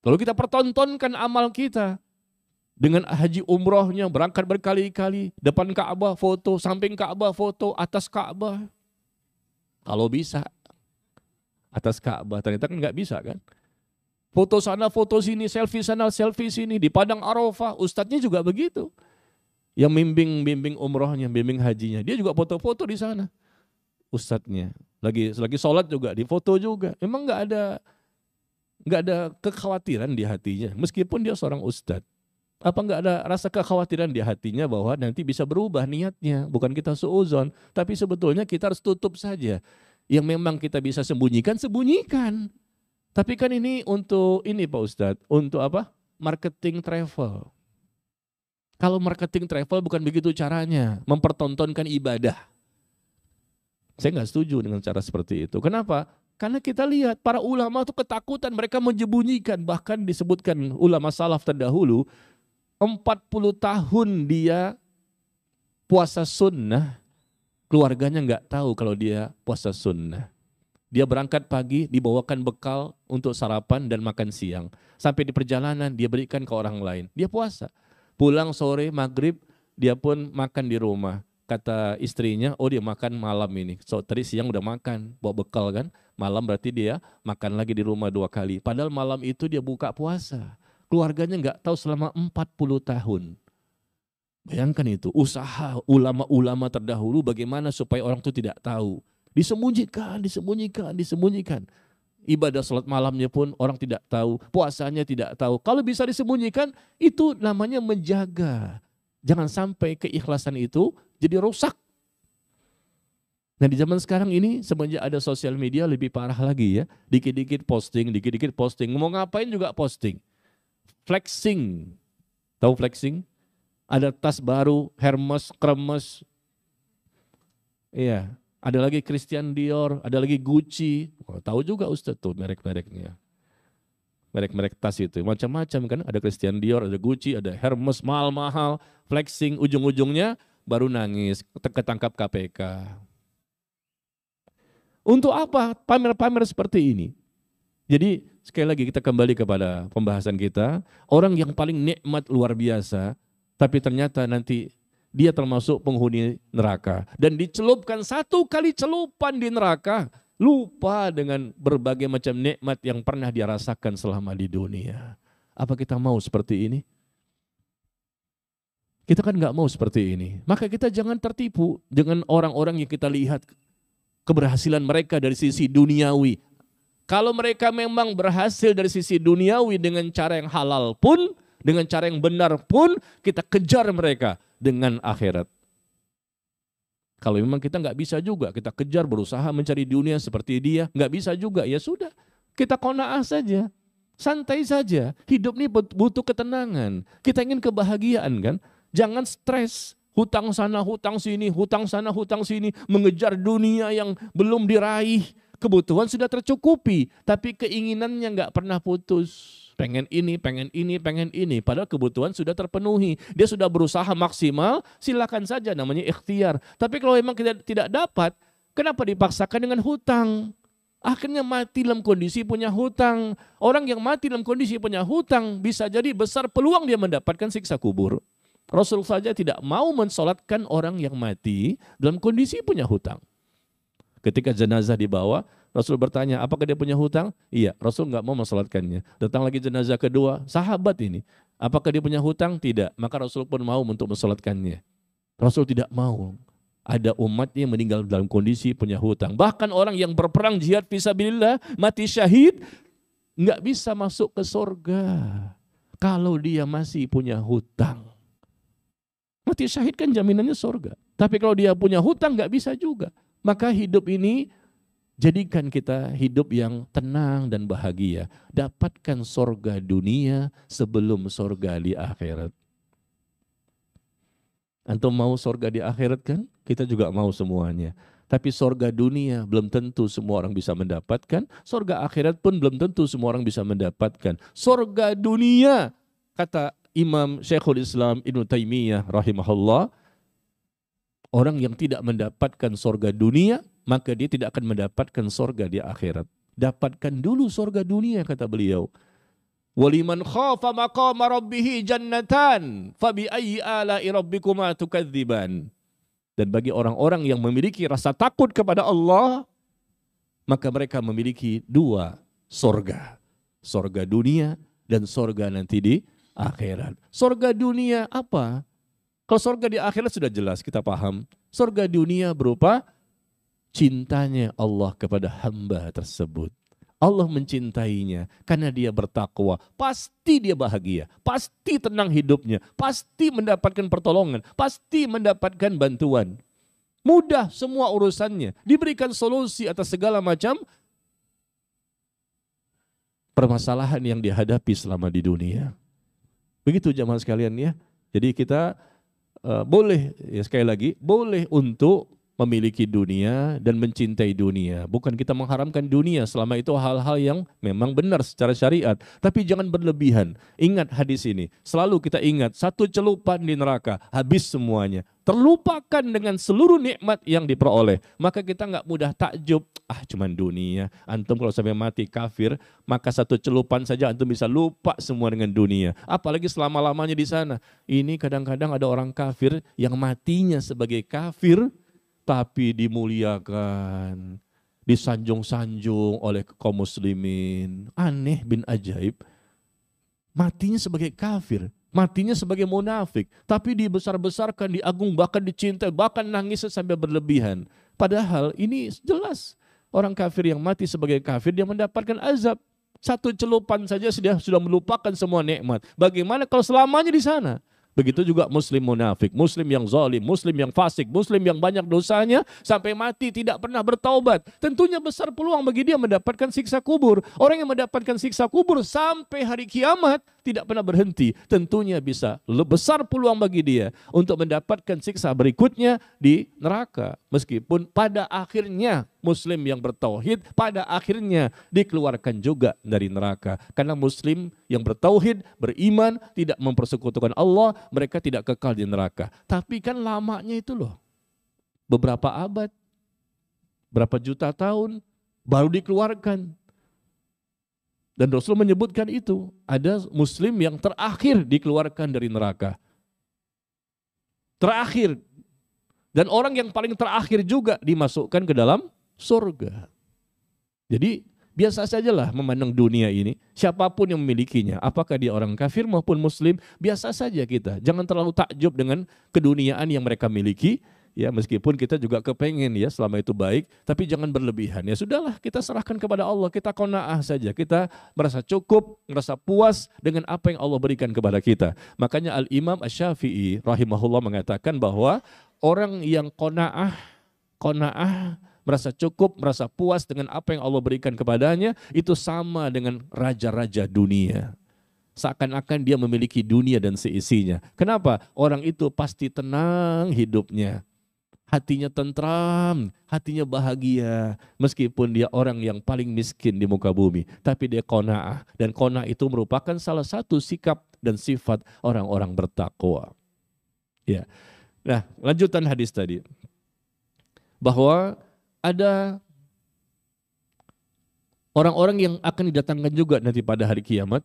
Lalu kita pertontonkan amal kita. Dengan haji umrohnya, berangkat berkali-kali. Depan Ka'bah foto, samping Ka'bah foto, atas Ka'bah. Kalau bisa. Atas Ka'bah, ternyata kan nggak bisa kan. Foto sana, foto sini, selfie sana, selfie sini. Di Padang Arafah, ustadznya juga begitu. Yang bimbing umrohnya, bimbing hajinya. Dia juga foto-foto di sana. Ustadznya. Lagi sholat juga, di foto juga. Emang nggak ada kekhawatiran di hatinya. Meskipun dia seorang ustadz. Apa nggak ada rasa kekhawatiran di hatinya bahwa nanti bisa berubah niatnya. Bukan kita suuzon. Tapi sebetulnya kita harus tutup saja. Yang memang kita bisa sembunyikan, sembunyikan. Tapi kan ini untuk ini Pak Ustadz, untuk apa? Marketing travel. Kalau marketing travel bukan begitu caranya, mempertontonkan ibadah. Saya nggak setuju dengan cara seperti itu. Kenapa? Karena kita lihat para ulama itu ketakutan, mereka menyembunyikan. Bahkan disebutkan ulama salaf terdahulu, 40 tahun dia puasa sunnah, keluarganya nggak tahu kalau dia puasa sunnah. Dia berangkat pagi, dibawakan bekal untuk sarapan dan makan siang. Sampai di perjalanan dia berikan ke orang lain. Dia puasa. Pulang sore, maghrib, dia pun makan di rumah. Kata istrinya, oh dia makan malam ini. So, tadi siang udah makan, bawa bekal kan. Malam berarti dia makan lagi di rumah 2 kali. Padahal malam itu dia buka puasa. Keluarganya nggak tahu selama 40 tahun. Bayangkan itu, usaha ulama-ulama terdahulu bagaimana supaya orang itu tidak tahu. Disembunyikan. Ibadah salat malamnya pun orang tidak tahu, puasanya tidak tahu. Kalau bisa disembunyikan, itu namanya menjaga. Jangan sampai keikhlasan itu jadi rusak. Nah di zaman sekarang ini semenjak ada sosial media lebih parah lagi ya. Dikit-dikit posting. Mau ngapain juga posting. Flexing. Tahu flexing? Ada tas baru, Hermes, Kremes. Iya. Ada lagi Christian Dior, ada lagi Gucci. Oh, tahu juga Ustaz tuh merek-mereknya. Merek-merek tas itu. Macam-macam kan. Ada Christian Dior, ada Gucci, ada Hermes, mahal-mahal. Flexing, ujung-ujungnya baru nangis. Ketangkap KPK. Untuk apa pamer-pamer seperti ini? Jadi sekali lagi kita kembali kepada pembahasan kita. Orang yang paling nikmat luar biasa, tapi ternyata nanti dia termasuk penghuni neraka. Dan dicelupkan 1 kali celupan di neraka. Lupa dengan berbagai macam nikmat yang pernah dia rasakan selama di dunia. Apa kita mau seperti ini? Kita kan nggak mau seperti ini. Maka kita jangan tertipu dengan orang-orang yang kita lihat keberhasilan mereka dari sisi duniawi. Kalau mereka memang berhasil dari sisi duniawi dengan cara yang halal pun, dengan cara yang benar pun, kita kejar mereka dengan akhirat. Kalau memang kita nggak bisa juga, kita kejar berusaha mencari dunia seperti dia, nggak bisa juga, ya sudah. Kita qanaah saja, santai saja. Hidup ini butuh ketenangan. Kita ingin kebahagiaan kan? Jangan stres, hutang sana, hutang sini, hutang sana, hutang sini, mengejar dunia yang belum diraih. Kebutuhan sudah tercukupi, tapi keinginannya nggak pernah putus. Pengen ini. Padahal kebutuhan sudah terpenuhi. Dia sudah berusaha maksimal, silakan saja namanya ikhtiar. Tapi kalau memang kita tidak dapat, kenapa dipaksakan dengan hutang? Akhirnya mati dalam kondisi punya hutang. Orang yang mati dalam kondisi punya hutang, bisa jadi besar peluang dia mendapatkan siksa kubur. Rasul saja tidak mau mensolatkan orang yang mati dalam kondisi punya hutang. Ketika jenazah dibawa, Rasul bertanya, apakah dia punya hutang? Iya, Rasul nggak mau mensolatkannya. Datang lagi jenazah kedua, sahabat ini. Apakah dia punya hutang? Tidak. Maka Rasul pun mau untuk mensolatkannya. Rasul tidak mau ada umatnya yang meninggal dalam kondisi punya hutang. Bahkan orang yang berperang jihad fisabilillah, mati syahid, nggak bisa masuk ke surga kalau dia masih punya hutang. Mati syahid kan jaminannya surga. Tapi kalau dia punya hutang nggak bisa juga. Maka hidup ini jadikan kita hidup yang tenang dan bahagia. Dapatkan surga dunia sebelum surga di akhirat. Antum mau surga di akhirat kan? Kita juga mau semuanya. Tapi surga dunia belum tentu semua orang bisa mendapatkan. Surga akhirat pun belum tentu semua orang bisa mendapatkan. Surga dunia, kata Imam Syekhul Islam Ibnu Taimiyah rahimahullah, orang yang tidak mendapatkan surga dunia, maka dia tidak akan mendapatkan surga di akhirat. Dapatkan dulu surga dunia, kata beliau. Waliman khafa maqama rabbih jannatan, fabi ayyi ala'i rabbikuma tukadziban. Dan bagi orang-orang yang memiliki rasa takut kepada Allah, maka mereka memiliki 2 surga. Surga dunia dan surga nanti di akhirat. Surga dunia apa? Kalau surga di akhirat sudah jelas, kita paham. Surga dunia berupa cintanya Allah kepada hamba tersebut. Allah mencintainya karena dia bertakwa. Pasti dia bahagia, pasti tenang hidupnya, pasti mendapatkan pertolongan, pasti mendapatkan bantuan. Mudah semua urusannya, diberikan solusi atas segala macam permasalahan yang dihadapi selama di dunia. Begitu jamaah sekalian ya. Jadi kita boleh, ya sekali lagi, boleh untuk memiliki dunia dan mencintai dunia. Bukan kita mengharamkan dunia selama itu hal-hal yang memang benar secara syariat. Tapi jangan berlebihan. Ingat hadis ini. Selalu kita ingat, satu celupan di neraka, habis semuanya. Terlupakan dengan seluruh nikmat yang diperoleh. Maka kita nggak mudah takjub. Cuman dunia. Antum kalau sampai mati kafir, maka satu celupan saja antum bisa lupa semua dengan dunia. Apalagi selama-lamanya di sana. Ini kadang-kadang ada orang kafir yang matinya sebagai kafir, tapi dimuliakan, disanjung-sanjung oleh kaum muslimin. Aneh bin ajaib. Matinya sebagai kafir, matinya sebagai munafik, tapi dibesar-besarkan, diagung, bahkan dicintai, bahkan nangis sampai berlebihan. Padahal ini jelas orang kafir yang mati sebagai kafir dia mendapatkan azab. Satu celupan saja sudah melupakan semua nikmat. Bagaimana kalau selamanya di sana? Begitu juga muslim munafik, muslim yang zalim, muslim yang fasik, muslim yang banyak dosanya sampai mati tidak pernah bertaubat. Tentunya besar peluang bagi dia mendapatkan siksa kubur. Orang yang mendapatkan siksa kubur sampai hari kiamat tidak pernah berhenti. Tentunya bisa besar peluang bagi dia untuk mendapatkan siksa berikutnya di neraka. Meskipun pada akhirnya muslim yang bertauhid pada akhirnya dikeluarkan juga dari neraka. Karena muslim yang bertauhid, beriman, tidak mempersekutukan Allah, mereka tidak kekal di neraka. Tapi kan lamanya itu loh. Beberapa abad, berapa juta tahun baru dikeluarkan. Dan Rasul menyebutkan itu, ada muslim yang terakhir dikeluarkan dari neraka. Terakhir. Dan orang yang paling terakhir juga dimasukkan ke dalam surga. Jadi biasa sajalah memandang dunia ini. Siapapun yang memilikinya, apakah dia orang kafir maupun muslim, biasa saja kita. Jangan terlalu takjub dengan keduniaan yang mereka miliki. Ya, meskipun kita juga kepengen ya selama itu baik, tapi jangan berlebihan. Ya sudahlah, kita serahkan kepada Allah, kita qanaah saja. Kita merasa cukup, merasa puas dengan apa yang Allah berikan kepada kita. Makanya Al-Imam Asy-Syafi'i rahimahullah mengatakan bahwa orang yang qanaah, merasa cukup, merasa puas dengan apa yang Allah berikan kepadanya, itu sama dengan raja-raja dunia. Seakan-akan dia memiliki dunia dan seisinya. Kenapa? Orang itu pasti tenang hidupnya. Hatinya tentram, hatinya bahagia. Meskipun dia orang yang paling miskin di muka bumi. Tapi dia qanaah. Dan qanaah itu merupakan salah satu sikap dan sifat orang-orang bertakwa. Ya. Nah, lanjutan hadis tadi. Bahwa ada orang-orang yang akan didatangkan juga nanti pada hari kiamat.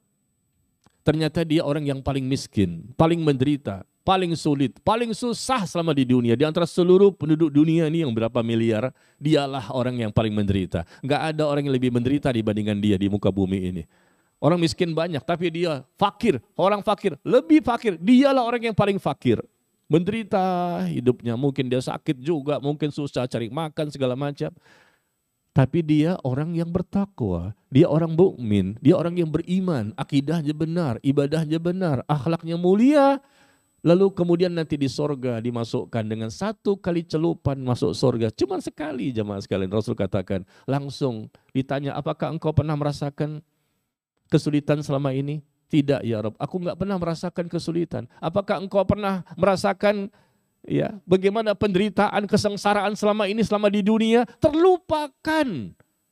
Ternyata dia orang yang paling miskin, paling menderita, paling sulit, paling susah selama di dunia. Di antara seluruh penduduk dunia ini yang berapa miliar, dialah orang yang paling menderita. Enggak ada orang yang lebih menderita dibandingkan dia di muka bumi ini. Orang miskin banyak, tapi dia fakir. Orang fakir, lebih fakir. Dialah orang yang paling fakir. Menderita hidupnya, mungkin dia sakit juga, mungkin susah cari makan segala macam. Tapi dia orang yang bertakwa, dia orang mukmin, dia orang yang beriman, akidahnya benar, ibadahnya benar, akhlaknya mulia. Lalu kemudian nanti di sorga dimasukkan dengan satu kali celupan masuk sorga. Cuma sekali jemaah sekalian, Rasul katakan. Langsung ditanya, apakah engkau pernah merasakan kesulitan selama ini? Tidak ya Rabb, aku enggak pernah merasakan kesulitan. Apakah engkau pernah merasakan bagaimana penderitaan, kesengsaraan selama ini, selama di dunia? Terlupakan.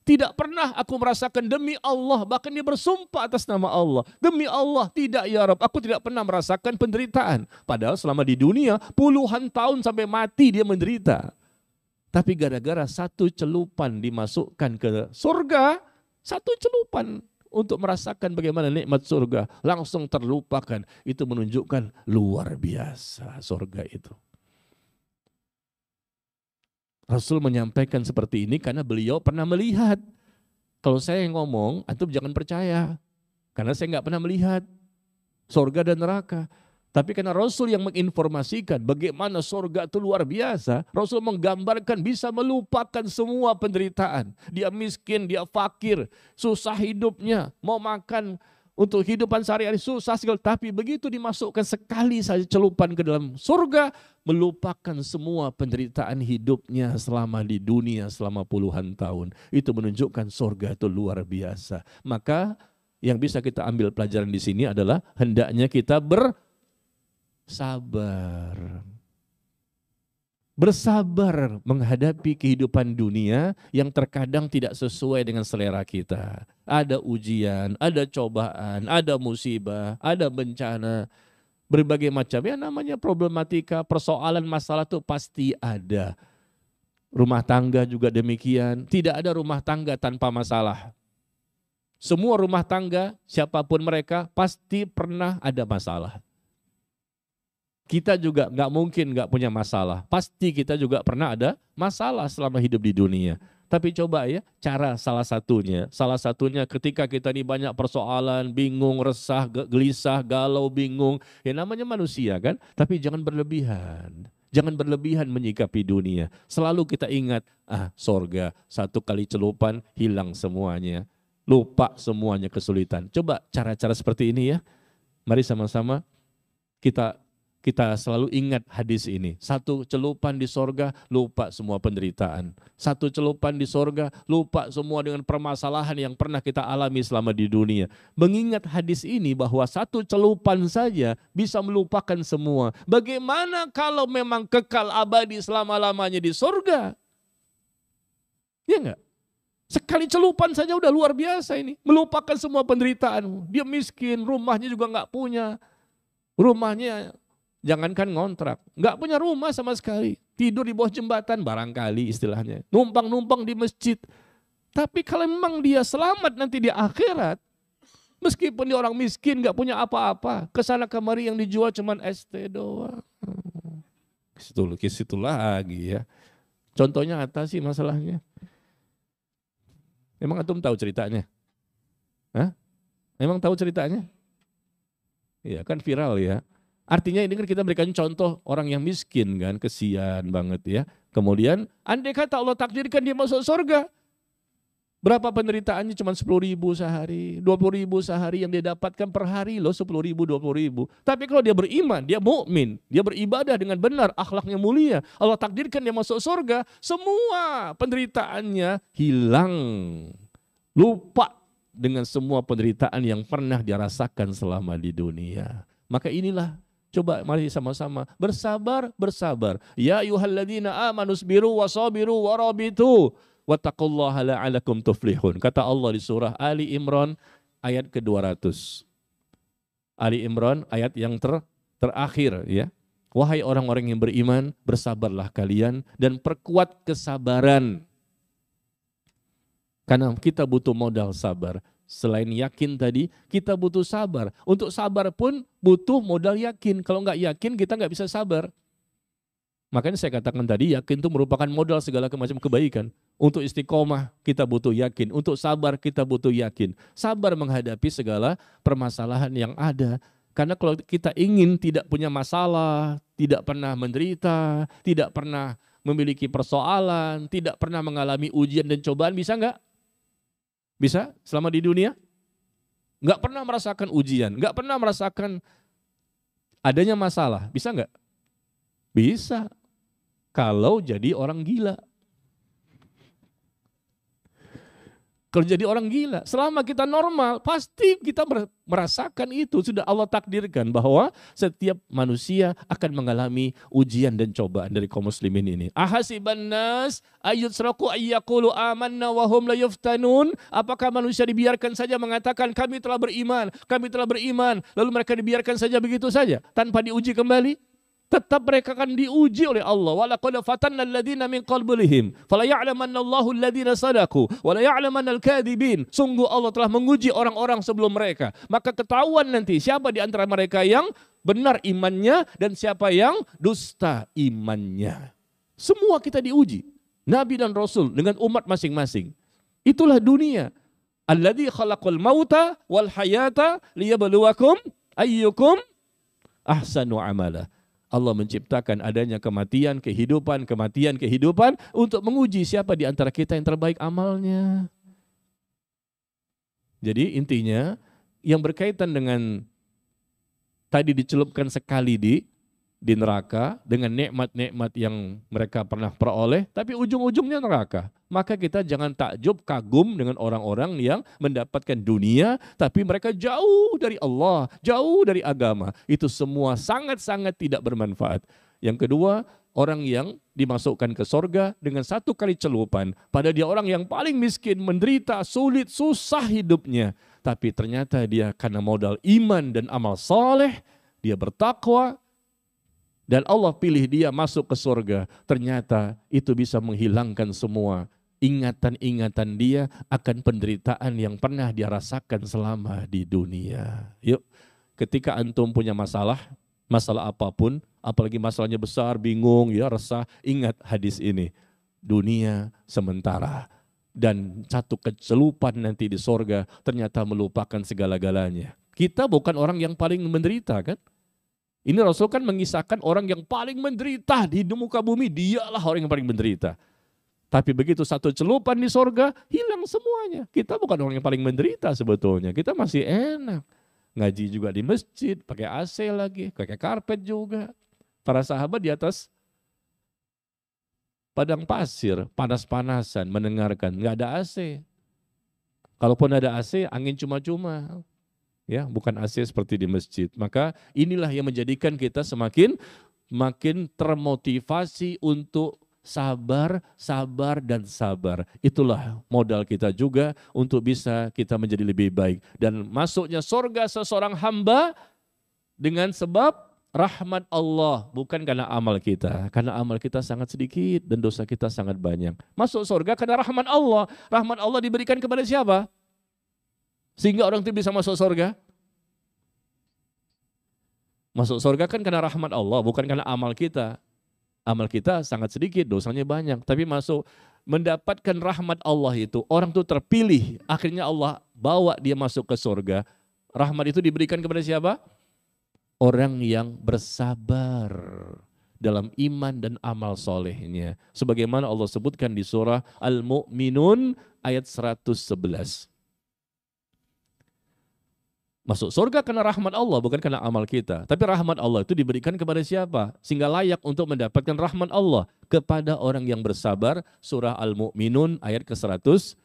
Tidak pernah aku merasakan, demi Allah. Bahkan dia bersumpah atas nama Allah. Demi Allah, tidak ya Rabb, aku tidak pernah merasakan penderitaan. Padahal selama di dunia, puluhan tahun sampai mati dia menderita. Tapi gara-gara satu celupan dimasukkan ke surga, satu celupan untuk merasakan bagaimana nikmat surga, langsung terlupakan. Itu menunjukkan luar biasa surga itu. Rasul menyampaikan seperti ini karena beliau pernah melihat. Kalau saya yang ngomong, antum jangan percaya. Karena saya nggak pernah melihat surga dan neraka. Tapi karena Rasul yang menginformasikan bagaimana surga itu luar biasa, Rasul menggambarkan bisa melupakan semua penderitaan. Dia miskin, dia fakir, susah hidupnya, mau makan untuk kehidupan sehari-hari susah sekali. Tapi begitu dimasukkan sekali saja celupan ke dalam surga, melupakan semua penderitaan hidupnya selama di dunia selama puluhan tahun. Itu menunjukkan surga itu luar biasa. Maka yang bisa kita ambil pelajaran di sini adalah hendaknya kita sabar. Bersabar menghadapi kehidupan dunia yang terkadang tidak sesuai dengan selera kita. Ada ujian, ada cobaan, ada musibah, ada bencana. Berbagai macam ya namanya problematika, persoalan, masalah itu pasti ada. Rumah tangga juga demikian. Tidak ada rumah tangga tanpa masalah. Semua rumah tangga, siapapun mereka, pasti pernah ada masalah. Kita juga nggak mungkin nggak punya masalah. Pasti kita juga pernah ada masalah selama hidup di dunia. Tapi coba ya, cara salah satunya ketika kita ini banyak persoalan, bingung, resah, gelisah, galau, bingung. Ya namanya manusia kan, tapi jangan berlebihan. Jangan berlebihan menyikapi dunia. Selalu kita ingat, sorga, satu kali celupan hilang semuanya. Lupa semuanya kesulitan. Coba cara-cara seperti ini ya. Mari sama-sama kita selalu ingat hadis ini. Satu celupan di sorga, lupa semua penderitaan. Satu celupan di sorga, lupa semua dengan permasalahan yang pernah kita alami selama di dunia. Mengingat hadis ini bahwa satu celupan saja bisa melupakan semua. Bagaimana kalau memang kekal abadi selama-lamanya di sorga? Ya enggak? Sekali celupan saja udah luar biasa ini. Melupakan semua penderitaan. Dia miskin, rumahnya juga enggak punya. Rumahnya jangankan ngontrak, nggak punya rumah sama sekali. Tidur di bawah jembatan barangkali istilahnya. Numpang-numpang di masjid. Tapi kalau memang dia selamat nanti di akhirat, meskipun dia orang miskin nggak punya apa-apa, kesana kemari yang dijual cuman ST doang. Ke situ lagi ya. Contohnya apa sih masalahnya? Emang antum tahu ceritanya? Hah? Emang tahu ceritanya? Iya kan viral ya. Artinya ini kan kita berikan contoh orang yang miskin kan, kesian banget ya. Kemudian andai kata Allah takdirkan dia masuk surga, berapa penderitaannya cuma 10.000 sehari, 20.000 sehari yang dia dapatkan per hari loh, 10.000, 20.000. Tapi kalau dia beriman, dia mukmin, dia beribadah dengan benar, akhlaknya mulia, Allah takdirkan dia masuk surga, semua penderitaannya hilang, lupa dengan semua penderitaan yang pernah dia rasakan selama di dunia. Maka inilah, coba mari sama-sama bersabar. Ya ayyuhalladzina amanu sabiru wasabiru warabitu wattaqullaha la'alakum tuflihun. Kata Allah di surah Ali Imran ayat ke-200. Ali Imran ayat yang terakhir ya. Wahai orang-orang yang beriman, bersabarlah kalian dan perkuat kesabaran. Karena kita butuh modal sabar. Selain yakin tadi, kita butuh sabar. Untuk sabar pun butuh modal yakin. Kalau nggak yakin, kita nggak bisa sabar. Makanya saya katakan tadi, yakin itu merupakan modal segala macam kebaikan. Untuk istiqomah, kita butuh yakin. Untuk sabar, kita butuh yakin. Sabar menghadapi segala permasalahan yang ada. Karena kalau kita ingin tidak punya masalah, tidak pernah menderita, tidak pernah memiliki persoalan, tidak pernah mengalami ujian dan cobaan, bisa nggak? Bisa selama di dunia? Nggak pernah merasakan ujian, nggak pernah merasakan adanya masalah. Bisa nggak? Bisa. Kalau jadi orang gila. Kalau jadi orang gila, selama kita normal, pasti kita merasakan itu. Sudah Allah takdirkan bahwa setiap manusia akan mengalami ujian dan cobaan dari kaum muslimin ini. Ahasiban nas ayyutsraku ayyaqulu amanna wa hum la yuftanun. Apakah manusia dibiarkan saja mengatakan kami telah beriman, lalu mereka dibiarkan saja begitu saja tanpa diuji kembali? Tetap mereka akan diuji oleh Allah. Walaqad fatanna alladziina min qablihim fala ya'lamanna Allahu alladziina shadaqu wa la ya'lamanna al-kadzibin. Sungguh Allah telah menguji orang-orang sebelum mereka. Maka ketahuan nanti siapa di antara mereka yang benar imannya dan siapa yang dusta imannya. Semua kita diuji. Nabi dan Rasul dengan umat masing-masing. Itulah dunia. Alladzi khalaqal mauta wal hayata liyabluwakum ayyukum ahsanu amala. Allah menciptakan adanya kematian, kehidupan untuk menguji siapa di antara kita yang terbaik amalnya. Jadi intinya yang berkaitan dengan tadi dicelupkan sekali di neraka dengan nikmat-nikmat yang mereka pernah peroleh, tapi ujung-ujungnya neraka. Maka kita jangan takjub, kagum dengan orang-orang yang mendapatkan dunia, tapi mereka jauh dari Allah, jauh dari agama. Itu semua sangat-sangat tidak bermanfaat. Yang kedua, orang yang dimasukkan ke sorga dengan satu kali celupan. Padahal dia orang yang paling miskin, menderita, sulit, susah hidupnya. Tapi ternyata dia karena modal iman dan amal saleh, dia bertakwa, dan Allah pilih dia masuk ke surga. Ternyata itu bisa menghilangkan semua ingatan-ingatan dia akan penderitaan yang pernah dia rasakan selama di dunia. Yuk, ketika antum punya masalah apapun, apalagi masalahnya besar, bingung, ya resah, ingat hadis ini. Dunia sementara. Dan satu kecelupan nanti di surga ternyata melupakan segala-galanya. Kita bukan orang yang paling menderita kan? Ini Rasul kan mengisahkan orang yang paling menderita di muka bumi, dialah orang yang paling menderita. Tapi begitu satu celupan di sorga, hilang semuanya. Kita bukan orang yang paling menderita sebetulnya, kita masih enak. Ngaji juga di masjid, pakai AC lagi, pakai karpet juga. Para sahabat di atas padang pasir, panas-panasan, mendengarkan, nggak ada AC. Kalaupun ada AC, angin cuma-cuma. Ya, bukan AC seperti di masjid. Maka inilah yang menjadikan kita semakin termotivasi untuk sabar, dan sabar. Itulah modal kita juga untuk bisa kita menjadi lebih baik. Dan masuknya surga seseorang hamba dengan sebab rahmat Allah, bukan karena amal kita. Karena amal kita sangat sedikit dan dosa kita sangat banyak. Masuk surga karena rahmat Allah. Rahmat Allah diberikan kepada siapa? Sehingga orang itu bisa masuk surga. Masuk surga kan karena rahmat Allah, bukan karena amal kita. Amal kita sangat sedikit, dosanya banyak. Tapi masuk mendapatkan rahmat Allah itu, orang itu terpilih. Akhirnya Allah bawa dia masuk ke surga. Rahmat itu diberikan kepada siapa? Orang yang bersabar dalam iman dan amal solehnya. Sebagaimana Allah sebutkan di surah Al-Mu'minun ayat 111. Masuk surga karena rahmat Allah, bukan karena amal kita. Tapi rahmat Allah itu diberikan kepada siapa? Sehingga layak untuk mendapatkan rahmat Allah. Kepada orang yang bersabar, surah Al-Mu'minun ayat ke-111.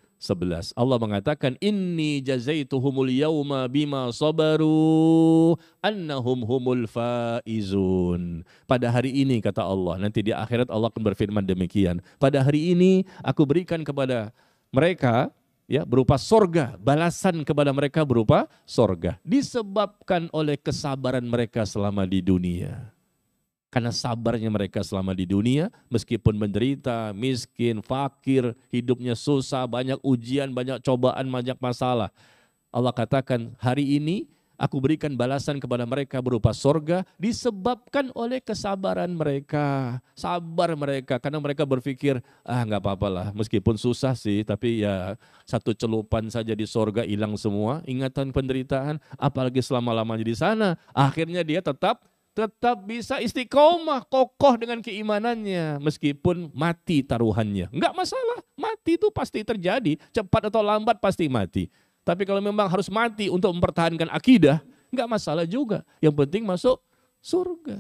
Allah mengatakan, Inni jazaituhumul yawma bima sabaru annahum humul faizun. Pada hari ini, kata Allah, nanti di akhirat Allah akan berfirman demikian. Pada hari ini, aku berikan kepada mereka, ya, berupa sorga, balasan kepada mereka berupa sorga. Disebabkan oleh kesabaran mereka selama di dunia. Karena sabarnya mereka selama di dunia, meskipun menderita, miskin, fakir, hidupnya susah, banyak ujian, banyak cobaan, banyak masalah. Allah katakan, hari ini aku berikan balasan kepada mereka berupa sorga disebabkan oleh kesabaran mereka. Sabar mereka karena mereka berpikir, nggak apa-apa lah meskipun susah sih, tapi ya satu celupan saja di sorga hilang semua, ingatan penderitaan, apalagi selama-lamanya di sana. Akhirnya dia tetap bisa istiqomah, kokoh dengan keimanannya meskipun mati taruhannya. Nggak masalah, mati itu pasti terjadi, cepat atau lambat pasti mati. Tapi kalau memang harus mati untuk mempertahankan akidah, enggak masalah juga. Yang penting masuk surga.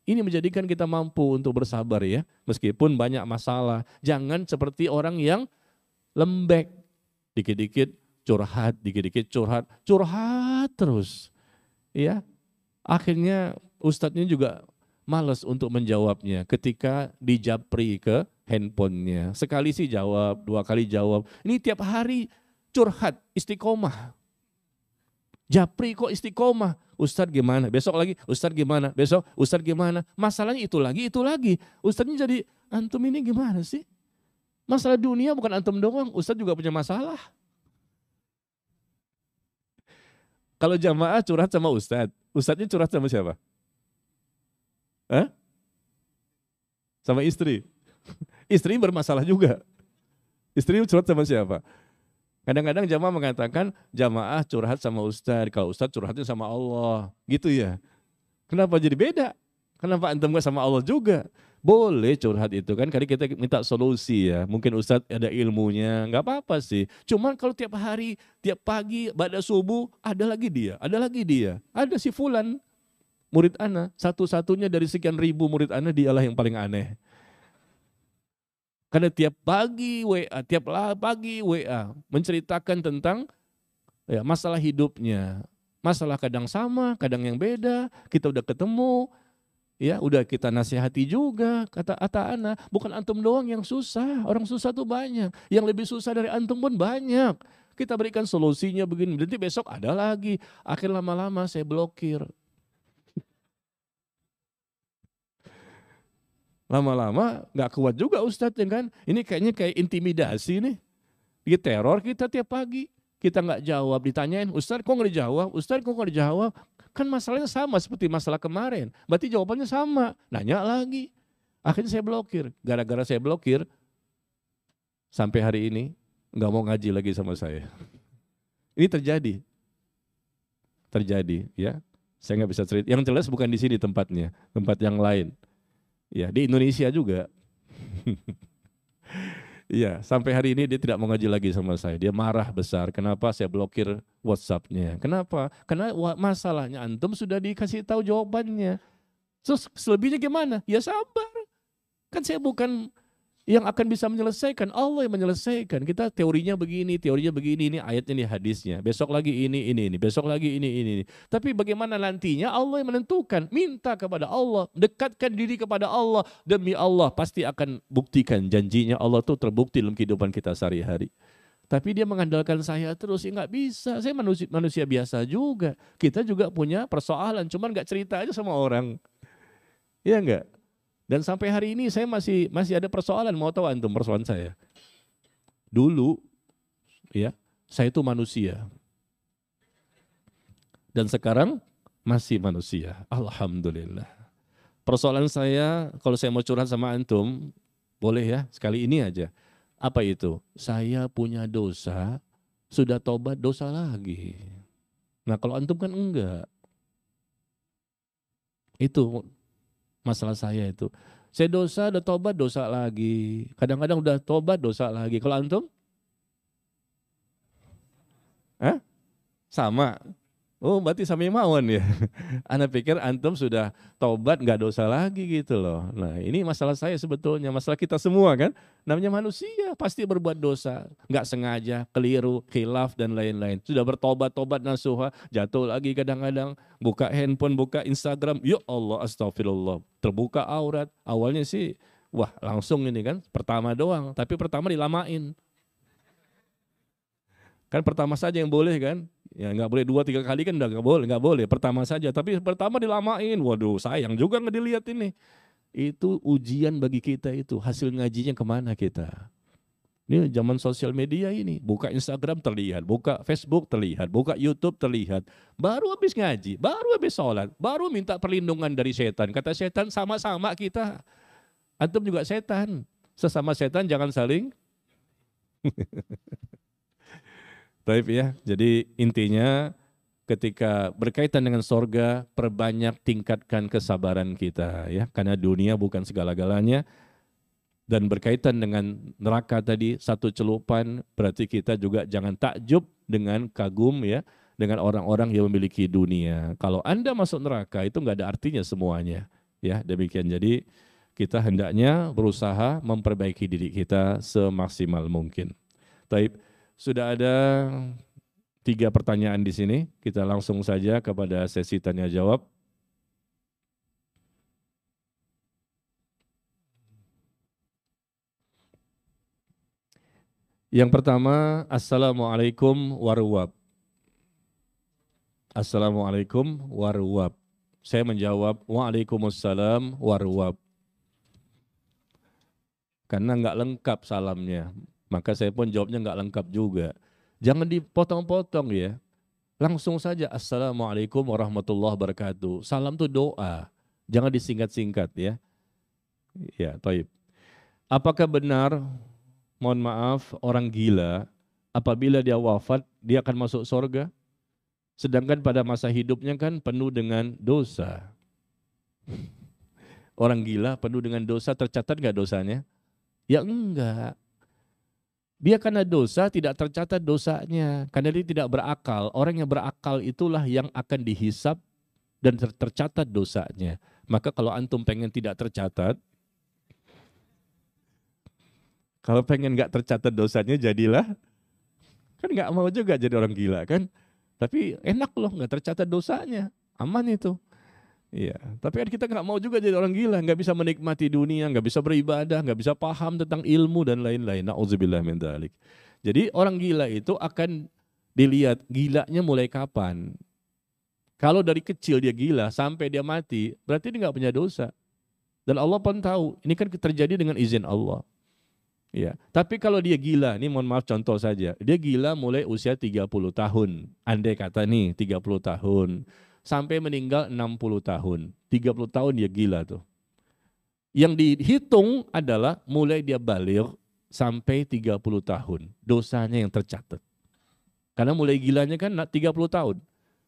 Ini menjadikan kita mampu untuk bersabar ya. Meskipun banyak masalah. Jangan seperti orang yang lembek. Dikit-dikit curhat, curhat terus. Ya. Akhirnya ustadznya juga malas untuk menjawabnya ketika dijapri ke handphonenya. Sekali sih jawab, 2 kali jawab. Ini tiap hari curhat, istiqomah. Japri kok istiqomah. Ustadz gimana? Besok lagi, Ustadz gimana? Besok, Ustadz gimana? Masalahnya itu lagi. Ustadznya jadi, antum ini gimana sih? Masalah dunia bukan antum doang, Ustadz juga punya masalah. Kalau jamaah curhat sama Ustadz, Ustadznya curhat sama siapa? Sama istri. Istri bermasalah juga. Istri curhat sama siapa? Kadang-kadang jamaah mengatakan jamaah curhat sama Ustadz, kalau Ustadz curhatnya sama Allah, gitu ya. Kenapa jadi beda? Kenapa antum gak sama Allah juga? Boleh curhat itu kan, kadang kita minta solusi ya. Mungkin Ustadz ada ilmunya, nggak apa-apa sih. Cuman kalau tiap hari, tiap pagi, pada subuh, ada lagi dia. Ada si Fulan, murid ana, satu-satunya dari sekian ribu murid ana, dialah yang paling aneh. Karena tiap pagi WA, menceritakan tentang ya, masalah hidupnya. Masalah kadang sama, kadang yang beda, kita udah ketemu, Ya, udah kita nasihati juga, kata Ana, bukan antum doang yang susah, orang susah tuh banyak. Yang lebih susah dari antum pun banyak. Kita berikan solusinya begini, nanti besok ada lagi. Akhir lama-lama saya blokir. Lama-lama nggak kuat juga Ustadz ya kan. Ini kayaknya kayak intimidasi nih. Di teror kita tiap pagi. Kita nggak jawab, ditanyain, Ustadz kok nggak dijawab? Ustadz kok nggak dijawab? Kan masalahnya sama seperti masalah kemarin. Berarti jawabannya sama. Nanya lagi. Akhirnya saya blokir. Gara-gara saya blokir, sampai hari ini nggak mau ngaji lagi sama saya. Ini terjadi. Terjadi ya. Saya nggak bisa cerita. Yang jelas bukan di sini tempatnya. Tempat yang lain. Ya, di Indonesia juga. Iya, sampai hari ini dia tidak mau ngaji lagi sama saya. Dia marah besar. Kenapa saya blokir WhatsApp-nya? Kenapa? Karena masalahnya antum sudah dikasih tahu jawabannya. Terus selebihnya gimana? Ya sabar. Kan saya bukan yang akan bisa menyelesaikan, Allah yang menyelesaikan. Kita teorinya begini, ini ayatnya, ini hadisnya. Besok lagi ini, besok lagi ini. Tapi bagaimana nantinya Allah yang menentukan. Minta kepada Allah, dekatkan diri kepada Allah. Demi Allah pasti akan buktikan janjinya Allah tuh terbukti dalam kehidupan kita sehari-hari. Tapi dia mengandalkan saya terus, ya nggak bisa. Saya manusia biasa juga. Kita juga punya persoalan, cuman nggak cerita aja sama orang. Iya enggak? Dan sampai hari ini saya masih ada persoalan. Mau tahu antum persoalan saya? Dulu ya, saya itu manusia. Dan sekarang masih manusia. Alhamdulillah. Persoalan saya, kalau saya mau curhat sama antum, boleh ya, sekali ini aja. Apa itu? Saya punya dosa, sudah tobat dosa lagi. Nah kalau antum kan enggak. Itu masalah saya itu. Saya dosa, udah tobat, dosa lagi. Kadang-kadang udah tobat, dosa lagi. Kalau antum? Hah? Sama. Oh berarti sama imawan ya. Ana pikir antum sudah tobat, nggak dosa lagi gitu loh. Nah ini masalah saya sebetulnya. Masalah kita semua kan. Namanya manusia, pasti berbuat dosa. Nggak sengaja, keliru, khilaf dan lain-lain. Sudah bertobat nasuha, jatuh lagi kadang-kadang. Buka handphone, buka Instagram, ya Allah astagfirullah. Terbuka aurat, awalnya sih, wah langsung ini kan, pertama doang. Tapi pertama dilamain. Kan pertama saja yang boleh kan. Ya nggak boleh 2-3 kali kan udah nggak boleh. Pertama saja, tapi pertama dilamain. Waduh sayang juga nggak dilihat ini. Itu ujian bagi kita itu, hasil ngajinya kemana kita. Ini zaman sosial media ini, buka Instagram terlihat, buka Facebook terlihat, buka YouTube terlihat. Baru habis ngaji, baru habis sholat, baru minta perlindungan dari setan. Kata setan sama-sama kita. Antum juga setan. Sesama setan jangan saling. Baik ya, jadi intinya ketika berkaitan dengan sorga, perbanyak tingkatkan kesabaran kita ya, karena dunia bukan segala-galanya. Dan berkaitan dengan neraka tadi, satu celupan, berarti kita juga jangan takjub dengan kagum ya, dengan orang-orang yang memiliki dunia. Kalau Anda masuk neraka itu nggak ada artinya semuanya. Ya demikian, jadi kita hendaknya berusaha memperbaiki diri kita semaksimal mungkin. Taib, sudah ada 3 pertanyaan di sini, kita langsung saja kepada sesi tanya jawab. Yang pertama, Assalamualaikum warahmatullahi. Assalamualaikum warahmatullahi. Saya menjawab, Waalaikumsalam warahmatullahi. Karena nggak lengkap salamnya, maka saya pun jawabnya nggak lengkap juga. Jangan dipotong-potong ya. Langsung saja, Assalamualaikum warahmatullahi wabarakatuh. Salam itu doa, jangan disingkat-singkat ya. Ya, taib. Apakah benar, mohon maaf, orang gila apabila dia wafat dia akan masuk surga? Sedangkan pada masa hidupnya kan penuh dengan dosa. Orang gila penuh dengan dosa, tercatat nggak dosanya? Ya enggak. Dia karena dosa tidak tercatat dosanya, karena dia tidak berakal. Orang yang berakal itulah yang akan dihisap dan tercatat dosanya. Maka kalau antum pengen tidak tercatat, kalau pengen nggak tercatat dosanya jadilah, kan nggak mau juga jadi orang gila kan. Tapi enak loh nggak tercatat dosanya, aman itu. Iya, tapi kan kita nggak mau juga jadi orang gila, nggak bisa menikmati dunia, nggak bisa beribadah, nggak bisa paham tentang ilmu dan lain-lain. Nauzubillah min dzalik. Jadi orang gila itu akan dilihat gilanya mulai kapan. Kalau dari kecil dia gila sampai dia mati, berarti dia nggak punya dosa. Dan Allah pun tahu, ini kan terjadi dengan izin Allah. Ya, tapi kalau dia gila, ini mohon maaf contoh saja, dia gila mulai usia 30 tahun. Andai kata nih 30 tahun, sampai meninggal 60 tahun. 30 tahun dia gila tuh. Yang dihitung adalah mulai dia balik sampai 30 tahun. Dosanya yang tercatat. Karena mulai gilanya kan 30 tahun.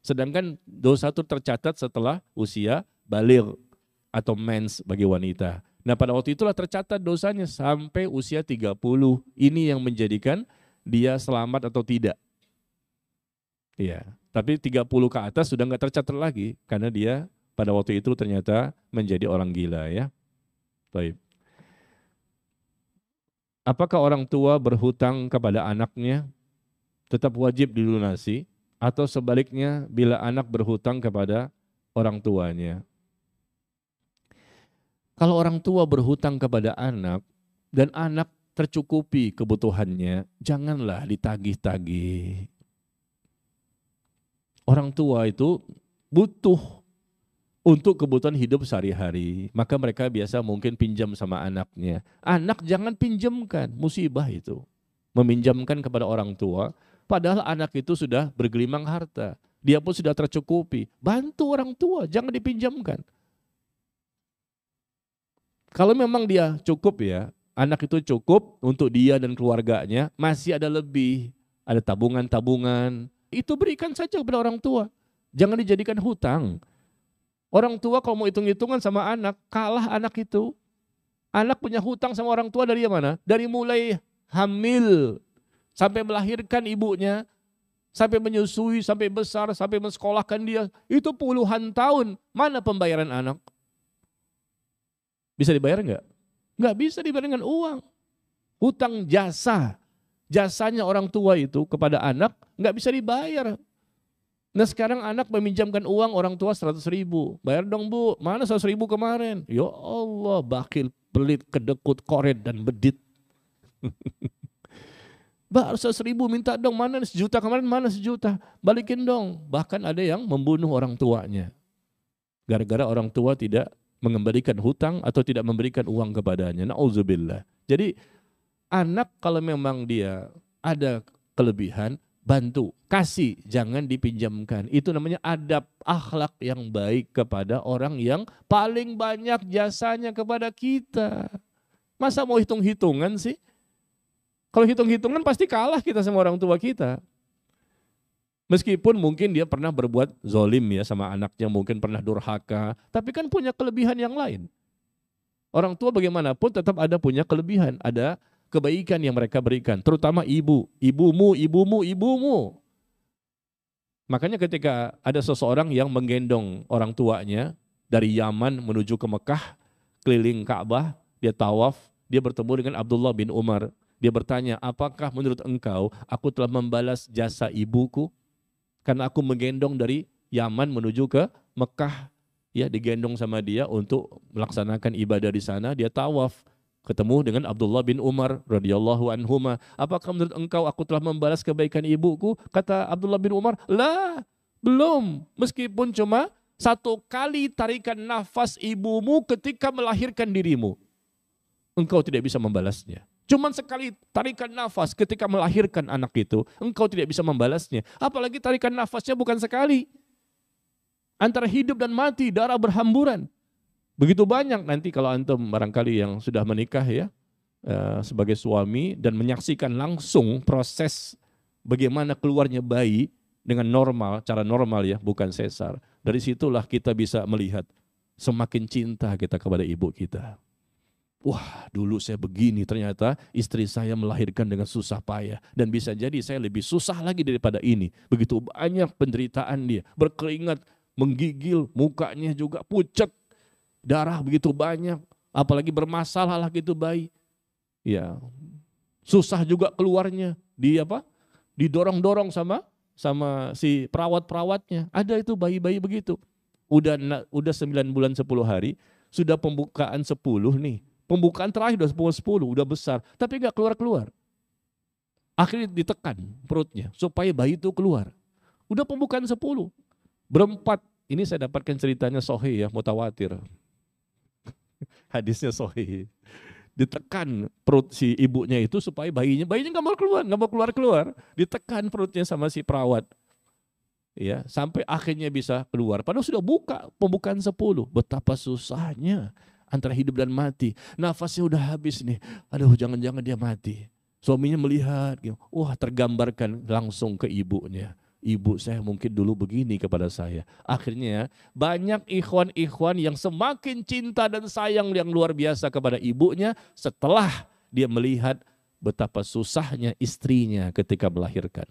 Sedangkan dosa itu tercatat setelah usia balik atau mens bagi wanita. Nah pada waktu itulah tercatat dosanya sampai usia 30. Ini yang menjadikan dia selamat atau tidak. Iya, tapi 30 ke atas sudah nggak tercatat lagi. Karena dia pada waktu itu ternyata menjadi orang gila ya. Baik. Apakah orang tua berhutang kepada anaknya tetap wajib dilunasi? Atau sebaliknya bila anak berhutang kepada orang tuanya? Kalau orang tua berhutang kepada anak dan anak tercukupi kebutuhannya, janganlah ditagih-tagih. Orang tua itu butuh untuk kebutuhan hidup sehari-hari, maka mereka biasa mungkin pinjam sama anaknya. Anak jangan pinjamkan, musibah itu. Meminjamkan kepada orang tua, padahal anak itu sudah bergelimang harta. Dia pun sudah tercukupi. Bantu orang tua, jangan dipinjamkan. Kalau memang dia cukup ya, anak itu cukup untuk dia dan keluarganya, masih ada lebih, ada tabungan-tabungan, itu berikan saja kepada orang tua. Jangan dijadikan hutang. Orang tua kalau mau hitung-hitungan sama anak, kalah anak itu. Anak punya hutang sama orang tua dari mana? Dari mulai hamil, sampai melahirkan ibunya, sampai menyusui, sampai besar, sampai mensekolahkan dia. Itu puluhan tahun, mana pembayaran anak? Bisa dibayar enggak? Enggak bisa dibayar dengan uang. Hutang jasa. Jasanya orang tua itu kepada anak enggak bisa dibayar. Nah sekarang anak meminjamkan uang orang tua 100 ribu. Bayar dong bu, mana 100 ribu kemarin? Ya Allah, bakil, pelit, kedekut, koret, dan bedit. Bah 100 ribu minta dong, mana 1 juta kemarin, mana 1 juta? Balikin dong. Bahkan ada yang membunuh orang tuanya. Gara-gara orang tua tidak mengembalikan hutang atau tidak memberikan uang kepadanya. Nauzubillah. Jadi anak kalau memang dia ada kelebihan, bantu, kasih, jangan dipinjamkan. Itu namanya adab akhlak yang baik kepada orang yang paling banyak jasanya kepada kita. Masa mau hitung-hitungan sih? Kalau hitung-hitungan pasti kalah kita sama orang tua kita. Meskipun mungkin dia pernah berbuat zolim ya sama anaknya, mungkin pernah durhaka, tapi kan punya kelebihan yang lain. Orang tua bagaimanapun tetap ada punya kelebihan, ada kebaikan yang mereka berikan, terutama ibumu. Makanya ketika ada seseorang yang menggendong orang tuanya dari Yaman menuju ke Mekah, keliling Ka'bah, dia tawaf, dia bertemu dengan Abdullah bin Umar. Dia bertanya, apakah menurut engkau aku telah membalas jasa ibuku? Karena aku menggendong dari Yaman menuju ke Mekah, ya digendong sama dia untuk melaksanakan ibadah di sana. Dia tawaf, ketemu dengan Abdullah bin Umar radhiyallahu anhuma. Apakah menurut engkau aku telah membalas kebaikan ibuku? Kata Abdullah bin Umar, lah, belum. Meskipun cuma 1 kali tarikan nafas ibumu ketika melahirkan dirimu, engkau tidak bisa membalasnya. Cuman sekali tarikan nafas ketika melahirkan anak itu, engkau tidak bisa membalasnya. Apalagi tarikan nafasnya bukan sekali. Antara hidup dan mati, darah berhamburan. Begitu banyak nanti kalau antum barangkali yang sudah menikah ya, sebagai suami dan menyaksikan langsung proses bagaimana keluarnya bayi dengan normal, cara normal ya, bukan sesar. Dari situlah kita bisa melihat semakin cinta kita kepada ibu kita. Wah, dulu saya begini, ternyata istri saya melahirkan dengan susah payah. Dan bisa jadi saya lebih susah lagi daripada ini. Begitu banyak penderitaan dia, berkeringat, menggigil, mukanya juga pucat, darah begitu banyak, apalagi bermasalah lah gitu bayi. Ya, susah juga keluarnya, didorong-dorong sama si perawat-perawatnya. Ada itu bayi-bayi begitu. Udah 9 bulan 10 hari, sudah pembukaan 10 nih. Pembukaan terakhir udah 10, udah besar, tapi nggak keluar-keluar. Akhirnya ditekan perutnya supaya bayi itu keluar. Udah pembukaan 10, berempat. Ini saya dapatkan ceritanya sahih ya, mutawatir. Hadisnya sahih. Ditekan perut si ibunya itu supaya bayinya nggak mau keluar, ditekan perutnya sama si perawat, ya sampai akhirnya bisa keluar. Padahal sudah pembukaan 10, betapa susahnya antara hidup dan mati. Nafasnya udah habis nih, aduh jangan-jangan dia mati. Suaminya melihat, wah tergambarkan langsung ke ibunya. Ibu saya mungkin dulu begini kepada saya. Akhirnya banyak ikhwan-ikhwan yang semakin cinta dan sayang yang luar biasa kepada ibunya setelah dia melihat betapa susahnya istrinya ketika melahirkan.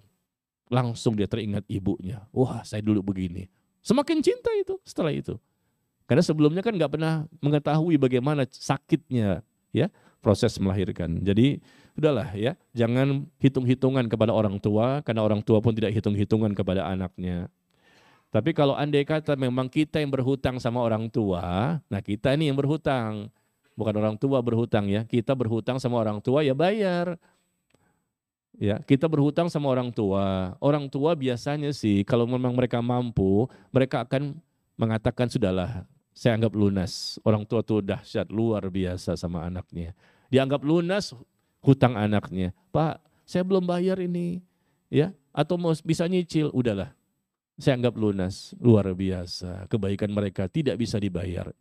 Langsung dia teringat ibunya. Wah, saya dulu begini. Semakin cinta itu setelah itu. Karena sebelumnya kan nggak pernah mengetahui bagaimana sakitnya ya proses melahirkan. Jadi udahlah ya, jangan hitung-hitungan kepada orang tua, karena orang tua pun tidak hitung-hitungan kepada anaknya. Tapi kalau andai kata memang kita yang berhutang sama orang tua, nah kita ini yang berhutang. Bukan orang tua berhutang ya, kita berhutang sama orang tua ya bayar. Ya, kita berhutang sama orang tua. Orang tua biasanya sih kalau memang mereka mampu, mereka akan mengatakan sudahlah, saya anggap lunas. Orang tua tuh dahsyat luar biasa sama anaknya. Dianggap lunas hutang anaknya. Pak, saya belum bayar ini. Ya, atau mau bisa nyicil, udahlah. Saya anggap lunas, luar biasa. Kebaikan mereka tidak bisa dibayar.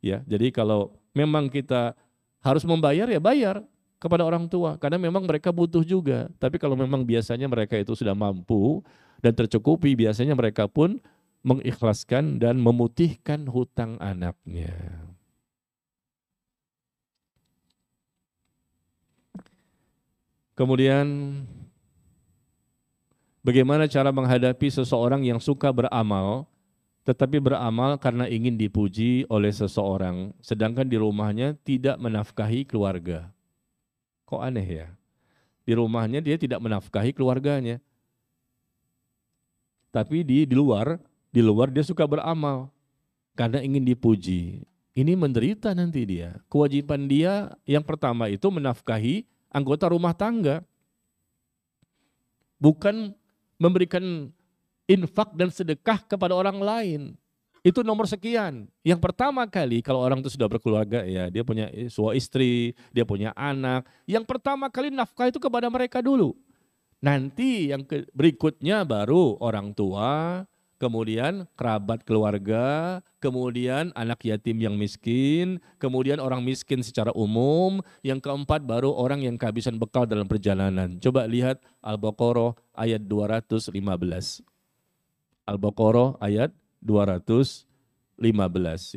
Ya, jadi kalau memang kita harus membayar ya bayar kepada orang tua karena memang mereka butuh juga. Tapi kalau memang biasanya mereka itu sudah mampu dan tercukupi, biasanya mereka pun mengikhlaskan dan memutihkan hutang anaknya. Kemudian bagaimana cara menghadapi seseorang yang suka beramal, tetapi beramal karena ingin dipuji oleh seseorang, sedangkan di rumahnya tidak menafkahi keluarga. Kok aneh ya? Di rumahnya dia tidak menafkahi keluarganya. Tapi di luar dia suka beramal karena ingin dipuji. Ini menderita nanti dia. Kewajiban dia yang pertama itu menafkahi anggota rumah tangga. Bukan memberikan infak dan sedekah kepada orang lain. Itu nomor sekian. Yang pertama kali kalau orang itu sudah berkeluarga ya, dia punya suami istri, dia punya anak. Yang pertama kali nafkah itu kepada mereka dulu. Nanti yang berikutnya baru orang tua, kemudian kerabat keluarga, kemudian anak yatim yang miskin, kemudian orang miskin secara umum, yang keempat baru orang yang kehabisan bekal dalam perjalanan. Coba lihat Al-Baqarah ayat 215. Al-Baqarah ayat 215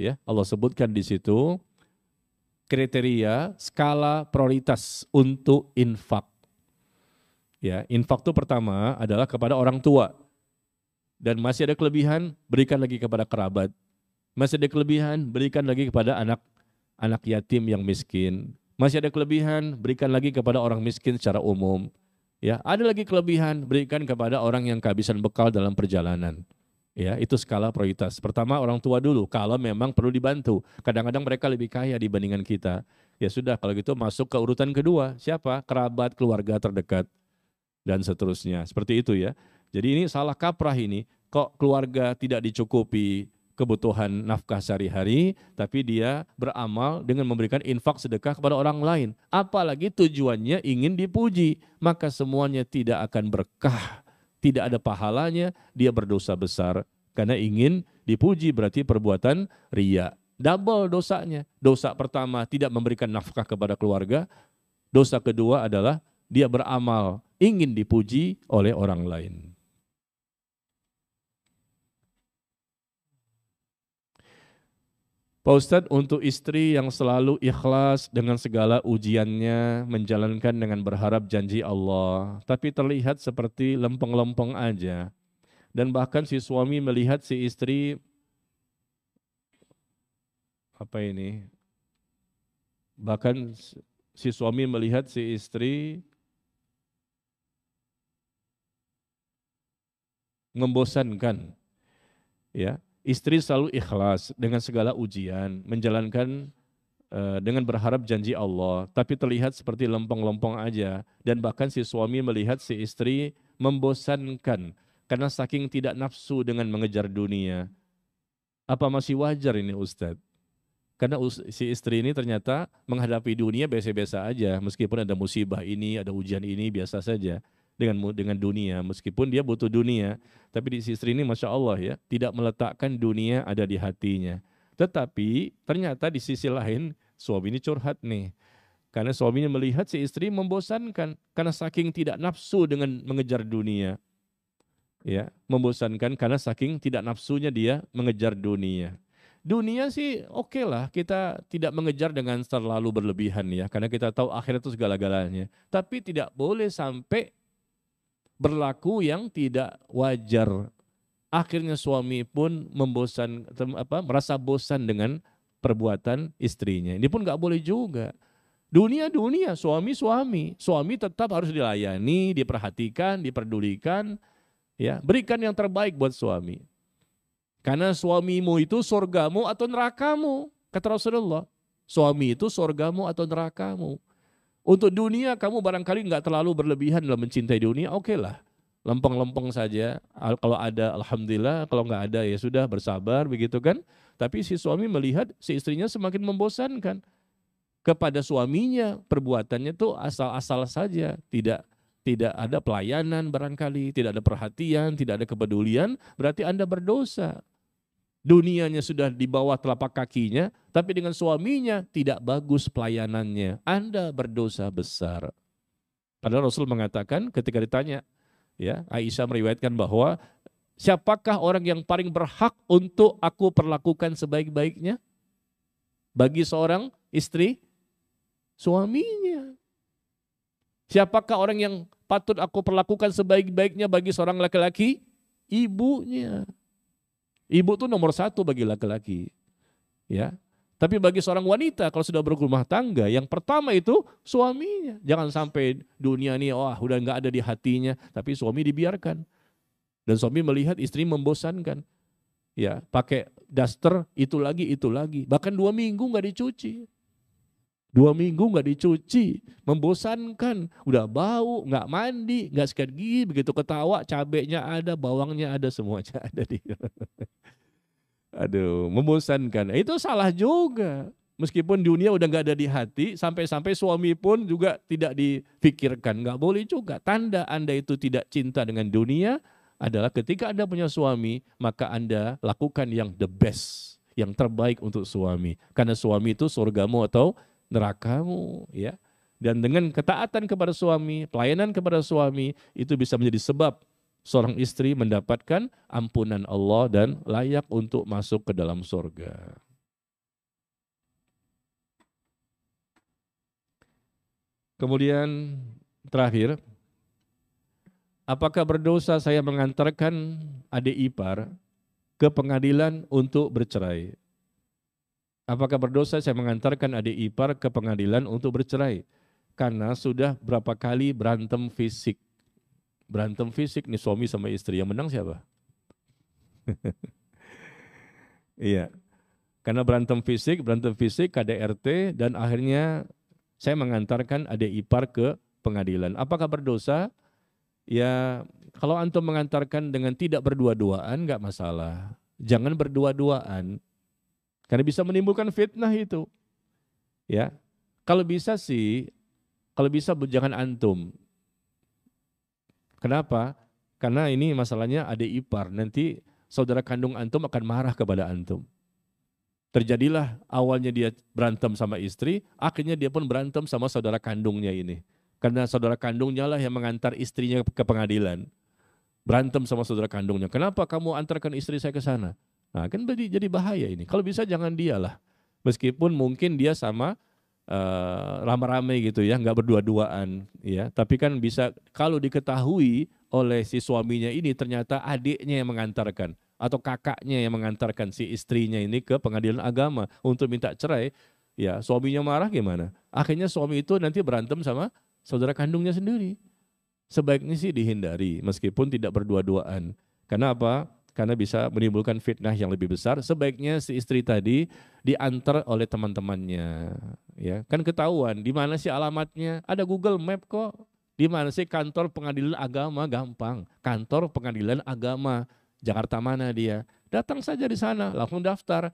ya. Allah sebutkan di situ kriteria skala prioritas untuk infak. Ya, infak itu pertama adalah kepada orang tua. Dan masih ada kelebihan, berikan lagi kepada kerabat. Masih ada kelebihan, berikan lagi kepada anak yatim yang miskin. Masih ada kelebihan, berikan lagi kepada orang miskin secara umum. Ya, ada lagi kelebihan, berikan kepada orang yang kehabisan bekal dalam perjalanan. Ya, itu skala prioritas. Pertama orang tua dulu, kalau memang perlu dibantu. Kadang-kadang mereka lebih kaya dibandingkan kita. Ya sudah, kalau gitu masuk ke urutan kedua. Siapa? Kerabat, keluarga terdekat, dan seterusnya. Seperti itu ya. Jadi ini salah kaprah ini. Kok keluarga tidak dicukupi kebutuhan nafkah sehari-hari, tapi dia beramal dengan memberikan infak sedekah kepada orang lain. Apalagi tujuannya ingin dipuji, maka semuanya tidak akan berkah. Tidak ada pahalanya, dia berdosa besar. Karena ingin dipuji berarti perbuatan riya. Double dosanya. Dosa pertama tidak memberikan nafkah kepada keluarga. Dosa kedua adalah dia beramal ingin dipuji oleh orang lain. Pak Ustadz, untuk istri yang selalu ikhlas dengan segala ujiannya, menjalankan dengan berharap janji Allah, tapi terlihat seperti lempeng-lempeng aja. Dan bahkan si suami melihat si istri, bahkan si suami melihat si istri membosankan, ya. Istri selalu ikhlas dengan segala ujian, menjalankan dengan berharap janji Allah, tapi terlihat seperti lempeng-lempeng aja. Dan bahkan si suami melihat si istri membosankan karena saking tidak nafsu dengan mengejar dunia. Apa masih wajar ini Ustadz? Karena si istri ini ternyata menghadapi dunia biasa-biasa aja, meskipun ada musibah ini, ada ujian ini, biasa saja dengan dunia, meskipun dia butuh dunia. Tapi di si istri ini Masya Allah ya, tidak meletakkan dunia ada di hatinya. Tetapi ternyata di sisi lain, suami ini curhat nih. Karena suaminya melihat si istri membosankan, karena saking tidak nafsu dengan mengejar dunia. Ya, membosankan karena saking tidak nafsunya dia mengejar dunia. Dunia sih oke lah, kita tidak mengejar dengan terlalu berlebihan ya, karena kita tahu akhirat itu segala-galanya. Tapi tidak boleh sampai berlaku yang tidak wajar. Akhirnya suami pun merasa bosan dengan perbuatan istrinya. Ini pun nggak boleh juga. Dunia, suami tetap harus dilayani, diperhatikan, diperdulikan, ya, berikan yang terbaik buat suami. Karena suamimu itu surgamu atau nerakamu, kata Rasulullah. Suami itu surgamu atau nerakamu. Untuk dunia kamu barangkali nggak terlalu berlebihan dalam mencintai dunia, oke lah. Lempeng-lempeng saja, kalau ada alhamdulillah, kalau nggak ada ya sudah bersabar begitu kan. Tapi si suami melihat si istrinya semakin membosankan. Kepada suaminya perbuatannya tuh asal-asal saja, tidak ada pelayanan barangkali, tidak ada perhatian, tidak ada kepedulian, berarti Anda berdosa. Dunianya sudah di bawah telapak kakinya, tapi dengan suaminya tidak bagus pelayanannya. Anda berdosa besar. Padahal Rasul mengatakan ketika ditanya, ya, Aisyah meriwayatkan bahwa siapakah orang yang paling berhak untuk aku perlakukan sebaik-baiknya? Bagi seorang istri, suaminya. Siapakah orang yang patut aku perlakukan sebaik-baiknya bagi seorang laki-laki? Ibunya. Ibu itu nomor satu bagi laki-laki, ya. Tapi bagi seorang wanita kalau sudah berumah tangga, yang pertama itu suaminya. Jangan sampai dunia ini udah nggak ada di hatinya, tapi suami dibiarkan. Dan suami melihat istri membosankan, ya, pakai daster itu lagi, bahkan 2 minggu nggak dicuci. 2 minggu nggak dicuci, membosankan, udah bau, nggak mandi, nggak sikat gigi, begitu ketawa cabenya ada, bawangnya ada, semuanya ada di. Aduh, membosankan. Itu salah juga. Meskipun dunia udah nggak ada di hati, sampai-sampai suami pun juga tidak dipikirkan, nggak boleh juga. Tanda Anda itu tidak cinta dengan dunia adalah ketika Anda punya suami, maka Anda lakukan yang the best, yang terbaik untuk suami. Karena suami itu surgamu atau nerakamu, ya. Dan dengan ketaatan kepada suami, pelayanan kepada suami, itu bisa menjadi sebab seorang istri mendapatkan ampunan Allah dan layak untuk masuk ke dalam surga. Kemudian terakhir, apakah berdosa saya mengantarkan adik ipar ke pengadilan untuk bercerai? Apakah berdosa saya mengantarkan adik ipar ke pengadilan untuk bercerai? Karena sudah berapa kali berantem fisik. Berantem fisik nih suami sama istri, yang menang siapa? Iya, karena berantem fisik KDRT, dan akhirnya saya mengantarkan adik ipar ke pengadilan. Apakah berdosa? Ya, kalau antum mengantarkan dengan tidak berdua-duaan nggak masalah. Jangan berdua-duaan. Karena bisa menimbulkan fitnah itu. Ya. Kalau bisa jangan antum. Kenapa? Karena ini masalahnya adik ipar. Nanti saudara kandung antum akan marah kepada antum. Terjadilah awalnya dia berantem sama istri, akhirnya dia pun berantem sama saudara kandungnya ini. Karena saudara kandungnya lah yang mengantar istrinya ke pengadilan. Berantem sama saudara kandungnya. Kenapa kamu antarkan istri saya ke sana? Nah, kan jadi bahaya ini. Kalau bisa jangan dialah. Meskipun mungkin dia sama rame-rame gitu ya, nggak berdua-duaan ya. Tapi kan bisa kalau diketahui oleh si suaminya ini ternyata adiknya yang mengantarkan atau kakaknya yang mengantarkan si istrinya ini ke pengadilan agama untuk minta cerai, ya suaminya marah gimana? Akhirnya suami itu nanti berantem sama saudara kandungnya sendiri. Sebaiknya sih dihindari meskipun tidak berdua-duaan. Karena apa? karena bisa menimbulkan fitnah yang lebih besar. Sebaiknya si istri tadi diantar oleh teman-temannya, ya kan ketahuan di mana sih alamatnya, ada Google Map kok. Di mana sih kantor pengadilan agama, gampang. Kantor pengadilan agama Jakarta mana dia? Datang saja di sana, langsung daftar.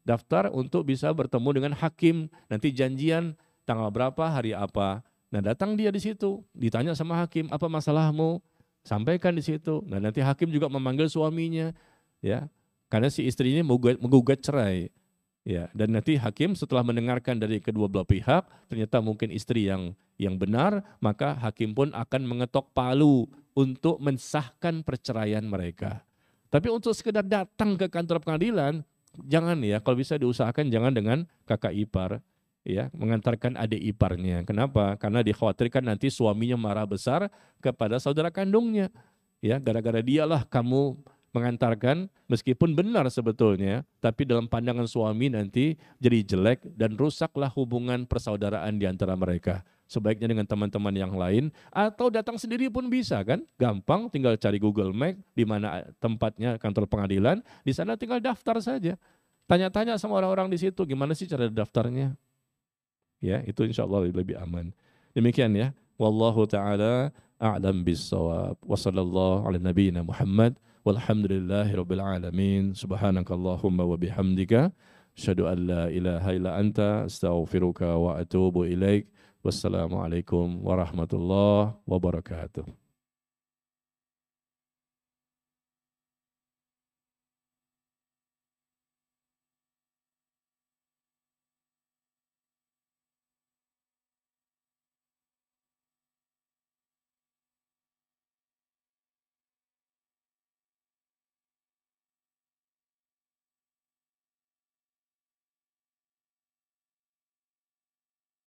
Daftar untuk bisa bertemu dengan hakim. Nanti janjian tanggal berapa, hari apa. Nah, datang dia di situ, ditanya sama hakim, apa masalahmu? Sampaikan di situ. Nah, nanti hakim juga memanggil suaminya, ya. Karena si istri ini menggugat cerai. Ya, dan nanti hakim setelah mendengarkan dari kedua belah pihak, ternyata mungkin istri yang benar, maka hakim pun akan mengetok palu untuk mensahkan perceraian mereka. Tapi untuk sekedar datang ke kantor pengadilan, jangan ya, kalau bisa diusahakan jangan dengan kakak ipar, ya, mengantarkan adik iparnya. Kenapa? Karena dikhawatirkan nanti suaminya marah besar kepada saudara kandungnya. Ya, gara-gara dialah kamu mengantarkan, meskipun benar sebetulnya, tapi dalam pandangan suami nanti jadi jelek dan rusaklah hubungan persaudaraan di antara mereka. Sebaiknya dengan teman-teman yang lain, atau datang sendiri pun bisa kan, gampang, tinggal cari Google Map, di mana tempatnya kantor pengadilan, di sana tinggal daftar saja. Tanya-tanya sama orang-orang di situ, gimana sih cara daftarnya? Ya, itu insya Allah lebih aman. Demikian ya. Wallahu ta'ala a'lam bis-shawab. Wa sallallahu ala nabiyyina Muhammad. Walhamdulillahi rabbil alamin. Subhanakallahumma wa bihamdika. Asyhadu an la ilaha illa anta. Astaghfiruka wa atubu ilaik. Wassalamualaikum warahmatullahi wabarakatuh.